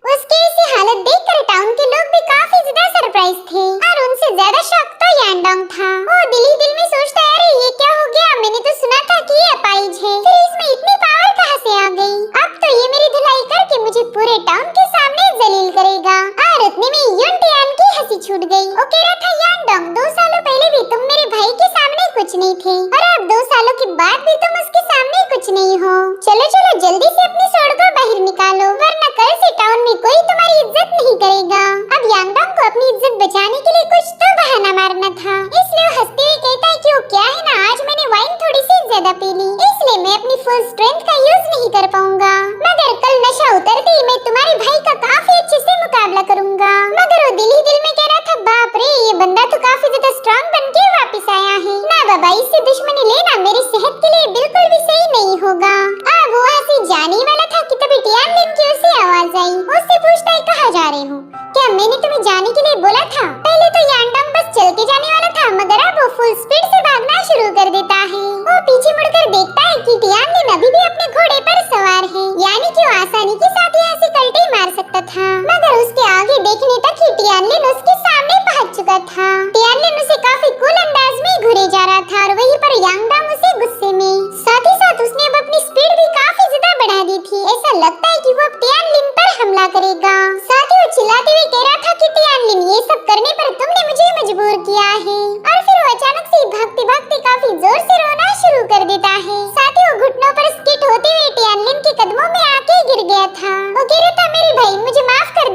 उसकी ऐसी हालत देखकर टाउन के लोग भी काफी ज्यादा सरप्राइज थे, और उनसे ज्यादा शॉक तो यांडोंग था। वो दिल ही दिल में सोचता है अरे ये क्या हो गया, मैंने तो सुना था कि ये अपाहिज है, फिर इसमें इतनी पावर कहाँ से आ गई, अब तो ये मेरी धुलाई करके मुझे पूरे टाउन के सामने जलील करेगा। और उतने में युन टियान की हंसी छूट गई। वो कह रहा था यांडोंग 2 सालों पहले भी तुम मेरे भाई के सामने कुछ नहीं थे, और अब 2 सालों के बाद भी तुम उसके सामने कुछ नहीं हो। चलो चलो जल्दी से अपनी सोड को बाहर निकालो, वरना कल से टाउन में कोई तुम्हारी इज्जत नहीं करेगा। अब यांडोंग को अपनी इज्जत बचाने के लिए कुछ तो बहाना मारना था, इसलिए वो हंसते हुए कहता है कि वो क्या है ना, आज मैंने वाइन थोड़ी सी ज्यादा पी ली, इसलिए मैं अपनी फुल स्ट्रेंथ का यूज नहीं कर पाऊंगा, मगर कल नशा उतरते ही मैं तुम्हारे भाई का काफी अच्छे से मुकाबला करूंगा। मगर वो दिल ही दिल में कह रहा था बाप रे ये बंदा तो काफी ज्यादा स्ट्रॉन्ग बन के वापिस आया है, ना बाबा इससे दुश्मनी लेना मेरी सेहत के लिए बिल्कुल भी सही नहीं होगा। अब वो वहाँ से जाने वाला था कि तभी टियानलिन की उसे आवाज आई। उससे पूछता है कहाँ जा रहे हो, क्या मैंने तुम्हें जाने के लिए बोला था? पहले तो यांडोंग बस चल के जाने वाला था, मगर अब वो फुल स्पीड से भागना शुरू कर देता है। वो पीछे मुड़कर देखता है कि टियानलिन अभी भी अपने घोड़े पर सवार है, यानी कि वो आसानी के साथ यहाँ से कल्टे मार सकता था, मगर उसके आगे देखने तक ही टियानलिन उसके सामने पहुँच चुका था। टियानलिन उसे काफी कूल अंदाज में घुरे जा रहा था, और वहीं पर यांडोंग उसे गुस्से में, साथ ही साथ उसने अब अपनी स्पीड भी काफी ज्यादा बढ़ा दी थी। ऐसा लगता है कि वो अब टियानलिन पर हमला करेगा। साथ ही वो चिल्लाते हुए कह रहा था कि टियानलिन ये सब करने पर तुमने मुझे मजबूर किया है, और फिर वो अचानक से भागते भागते काफी जोर से रोना शुरू कर देता है। साथ ही वो घुटनों पर स्किट होते हुए टियानलिन के कदमों में आके गिर गया था। वो कह रहा था मेरे भाई मुझे माफ कर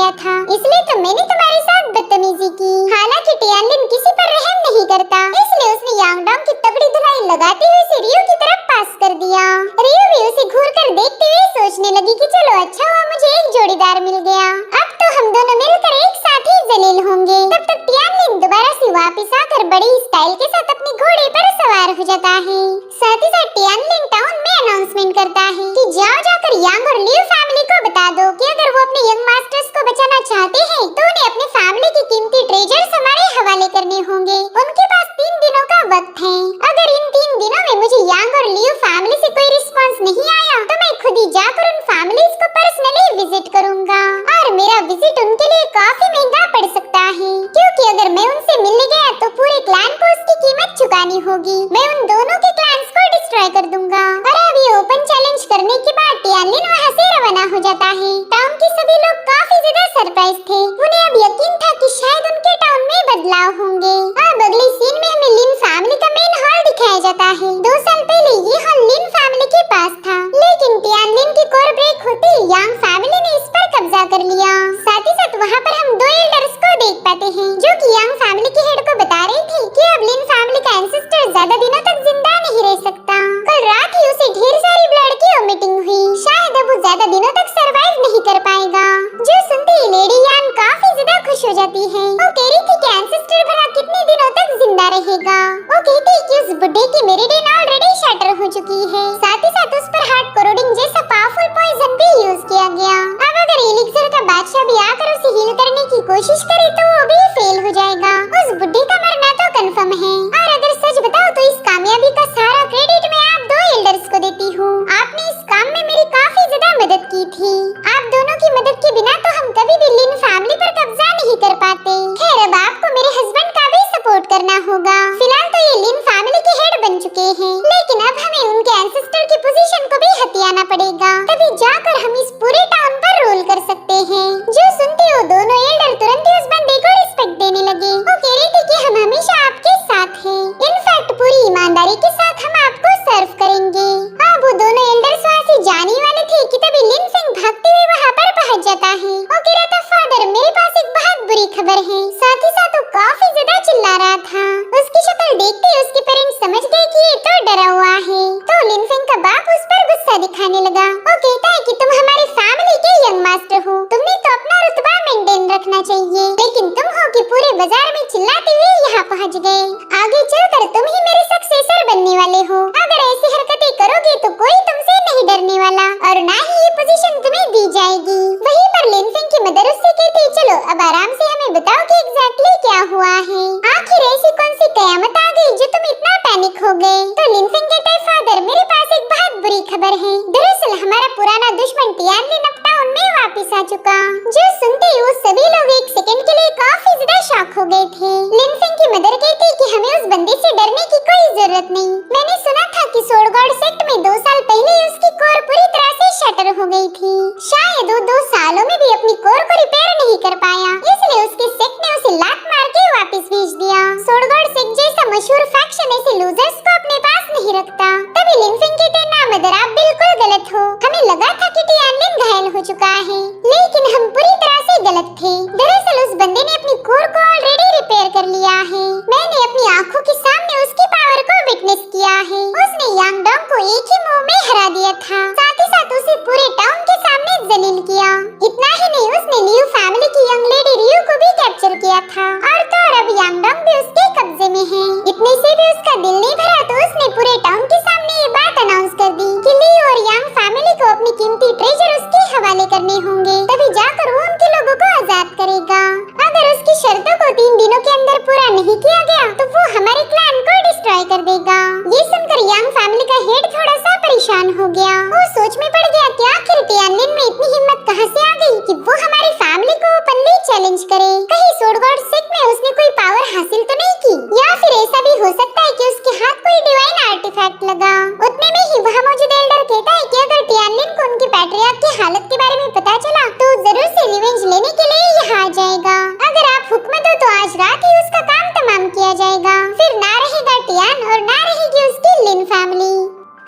किया था, इसलिए तो मैंने तुम्हारे साथ बदतमीजी की। हालांकि टियानलिन किसी पर रहम नहीं करता, इसलिए उसने यांगडोंग की तगड़ी धुलाई लगाते हुए उसे रियो की तरफ पास कर दिया। रियो भी उसे घूरकर देखते हुए सोचने लगी कि चलो अच्छा हुआ मुझे एक जोड़ीदार मिल गया, अब तो हम दोनों मिलकर एक साथ ही जलील होंगे। तब तक टियानलिन दोबारा से वापस आकर बड़ी स्टाइल के साथ अपने घोड़े पर सवार हो जाता है। साथ ही साथ टियानलिन टाउन में अनाउंसमेंट करता है कि जाओ जाकर यांग और लियू फैमिली को बता दो कि अगर वो अपने यंग मास्टर्स को बचाना चाहते हैं तो उन्हें अपने फैमिली के कीमती ट्रेजर्स हमारे हवाले करने होंगे। उनके पास 3 दिनों का वक्त है। अगर इन 3 दिनों में मुझे यांग और लियू फैमिली से कोई रिस्पांस नहीं आया तो मैं खुद ही जाकर उन फैमिलीज को पर्सनली विजिट करूंगा, और मेरा विजिट उनके लिए काफी महंगा पड़ सकता है, क्योंकि अगर मैं उनसे मिलने गया तो पूरे क्लैन को उसकी कीमत चुकानी होगी। मैं उन दोनों के क्लैंस को डिस्ट्रॉय कर दूंगा। और अब ये ओपन चैलेंज करने के बाद टियानलिन वहाँ से रवाना हो जाता है। टाउन के सभी लोग काफी ज्यादा सरप्राइज थे। उन्हें अब यकीन था कि शायद उनके टाउन में बदलाव होंगे। अब अगले सीन में हमें लिन फैमिली का मेन हॉल दिखाया जाता है। 2 साल पहले ये हॉल लिन फैमिली के पास था, लेकिन टियानलिन की कोर ब्रेक होते ही यांग फैमिली ने इस पर कब्जा कर लिया। साथ ही साथ वहाँ पर हम 2 एल्डर्स को देख पाते हैं जो कि यांग फैमिली के हेड को बता रहे थे कि अब लिन फैमिली का एंसेस्टर ज्यादा दिनों तक जिंदा नहीं रह सकता। कल रात ही उसे ढेर सारी ब्लड की वोमिटिंग हुई, शायद अब वो ज्यादा दिनों तक सरवाइव नहीं कर पाएगा। जो सुनते ही लेडी यान काफी ज्यादा खुश हो जाती है। वो कह रही थी कि एंसेस्टर भला कितने दिनों तक जिंदा रहेगा। वो कहती है कि उस बुड्ढे की मेरिडिन ऑलरेडी शटर हो चुकी है। साथ ही साथ उस पर हार्ट कोरोडिंग जैसा पावरफुल पॉइजन भी यूज किया गया। अब अगर एलिक्सर का बादशाह भी आकर उसे हील करने की कोशिश करे तो वो भी फेल हो जाएगा। उस बुड्ढे का मरना तो कंफर्म है। और अगर सच बताओ तो इस कामयाबी का सारा क्रेडिट मैं आप 2 एल्डर्स को देती हूँ। आपने इस काम में मेरी काफी ज्यादा मदद की थी। आप दोनों की मदद के बिना तो हम कभी भी लिन फैमिली पर कब्जा नहीं कर पाते। खैर अब आपको मेरे हस्बैंड का भी सपोर्ट करना होगा। फिलहाल तो ये लिन फैमिली के हेड बन चुके हैं, लेकिन अब हमें उनके एंसेस्टर की पोजीशन को भी हथियाना पड़ेगा, तभी जाकर हम इस पूरे टाउन पर रूल कर सकते हैं। जो सुनते हो दोनों एल्डर तुरंत ही उस बंदे को रिस्पेक्ट देने लगे। वो कह रहे थे कि हम हमेशा आपके साथ हैं। इनफैक्ट पूरी ईमानदारी के साथ हम आपको सर्व करेंगे। अब वो दोनों एल्डर्स वहाँ से जाने वाले थे कि तभी लिन फेंग भागते हुए वहाँ पर पहुँच जाता है। वो कह रहा था फादर मेरे पास एक बहुत बुरी खबर है। साथ ही साथ वो काफी ज्यादा चिल्ला रहा था। उसकी शक्ल देखते ही उसके पेरेंट्स समझ गए कि ये तो डरा हुआ है। तो लिन फेंग का बाप उस पर गुस्सा दिखाने लगा। वो कहता है कि तुम हमारी फैमिली के यंग मास्टर हो, तुमने तो अपना रुतबा मेंटेन रखना चाहिए, लेकिन तुम हो कि पूरे बाजार में चिल्लाते हुए यहाँ पहुँच गए। आगे चलकर तुम ही मेरे सक्सेसर बनने वाले हो। अगर ऐसी हरकतें करोगे तो कोई तुमसे नहीं डरने वाला और ना ही ये पोजीशन तुम्हें दी जाएगी। वहीं पर लिन फेंग की मदर उससे कहती चलो अब आराम से हमें बताओ कि एग्जैक्टली क्या हुआ है। आखिर ऐसी कौन सी कयामत आ गई जो तुम इतना पैनिक हो गए। तो लिन फेंग कहता है फादर मेरे पास एक बहुत बुरी खबर है। दरअसल हमारा पुराना दुश्मन टियानलिन अब टाउन में वापस आ चुका। जो सुनते ही वो सभी लोग एक सेकंड के लिए काफी ज्यादा शॉक हो गए थे। लिन फेंग की मदर कहती है कि हमें उस बंदे से डरने की कोई जरूरत नहीं। मैंने सुना था कि सोड गॉड सेक्ट में 2 साल पहले उसकी कोर पूरी तरह से शटर हो गई थी। शायद वो 2 सालों में भी अपनी कोर को रिपेयर नहीं कर पाया, इसलिए उसके सेक्ट ने उसे लात मार के वापस भेज दिया। सोड गॉड सेक्ट जैसा मशहूर फैक्शन ऐसे लूजर्स को अपने पास नहीं रखता। तभी लिन फेंग कहते ना मदर आप बिल्कुल गलत हो। हमें लगा था कि टियानलिन घायल हो चुका है, लेकिन हम पूरी तरह से गलत थे। दरअसल उस बंदे ने अपनी कोर को ऑलरेडी रिपेयर कर लिया है। मैंने अपनी आंखों के सामने उसकी पावर को विटनेस किया है। उसने यांगडोंग को एक ही मुंह में हरा दिया था। साथ ही साथ उसे पूरे टाउन के सामने जलील किया। इतना ही नहीं उसने लियू फैमिली की यंग लेडी रियू को भी कैप्चर किया था। और तो और अब यांगडोंग भी उसके कब्जे में है। इतने से भी उसका दिल नहीं भरा तो उसने पूरे टाउन के सामने ये बात अनाउंस कर दी कि लियू और यांग फैमिली को अपनी कीमती ट्रेजर उसके हवाले करने होंगे, तभी जाकर वो उनके लोगों को आजाद करेगा। अगर उसकी शर्तों को 3 दिनों के अंदर पूरा नहीं किया गया तो वो हमारे क्लैन को डिस्ट्रॉय कर देगा। ये सुनकर यांग फैमिली का हेड थोड़ा सा परेशान हो गया। वो सोच में पड़ गया कि आखिर टियानलिन में इतनी हिम्मत कहां से आ गई कि वो हमारी फैमिली को ओपनली चैलेंज करे। कहीं सोड गॉड सेक्ट में उसने कोई पावर हासिल तो नहीं की, या फिर ऐसा भी हो सकता है कि उसके हाथ कोई डिवाइन आर्टिफैक्ट लगा। उतने में ही वहाँ मौजूद एल्डर कहता है कि अगर टियानलिन को उनके पैट्रियार्क की हालत के बारे में पता चला तो जरूर से रिवेंज लेने के लिए यहाँ आ जाएगा। अगर आप हुक्म दो तो आज रात ही उसका काम तमाम किया जाएगा। फिर ना रहेगा टियान और ना रहेगी उसकी लिन फैमिली।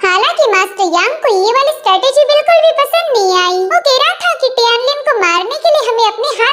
हालांकि मास्टर यांग को ये वाली स्ट्रेटेजी बिल्कुल भी पसंद नहीं आई। वो कह रहा था कि टियानलिन को मारने के लिए हमें अपने हाथ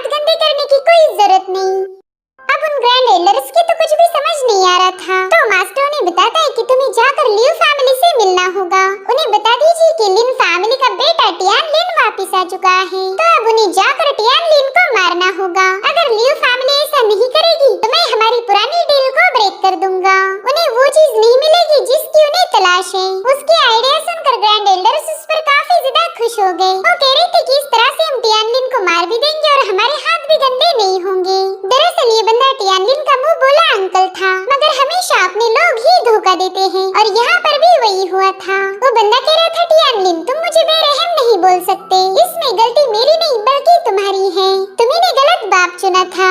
जा चुका है, तो अब उन्हें जाकर टियानलिन को मारना होगा। अगर लियू फैमिली ऐसा नहीं करेगी तो मैं हमारी पुरानी डील को ब्रेक कर दूंगा। उन्हें वो चीज नहीं मिलेगी जिसकी उन्हें तलाश है। उसके आइडिया सुनकर ग्रैंड एल्डर्स उस पर काफी ज्यादा खुश हो गए। वो कह रहे थे कि इस तरह से हम टियानलिन को मार भी देंगे और हमारे हाथ भी गंदे नहीं होंगे। दरअसल ये बंदा टियानलिन का मुंह बोला अंकल था, मगर हमेशा अपने लोग ही धोखा देते हैं और यहाँ पर भी वही हुआ था। वो बंदा कह रहा था टियानलिन तुम मुझे बेरहम नहीं बोल सकते, इसमें गलती मेरी नहीं बल्कि तुम्हारी है। तुम्ही ने गलत बाप चुना था।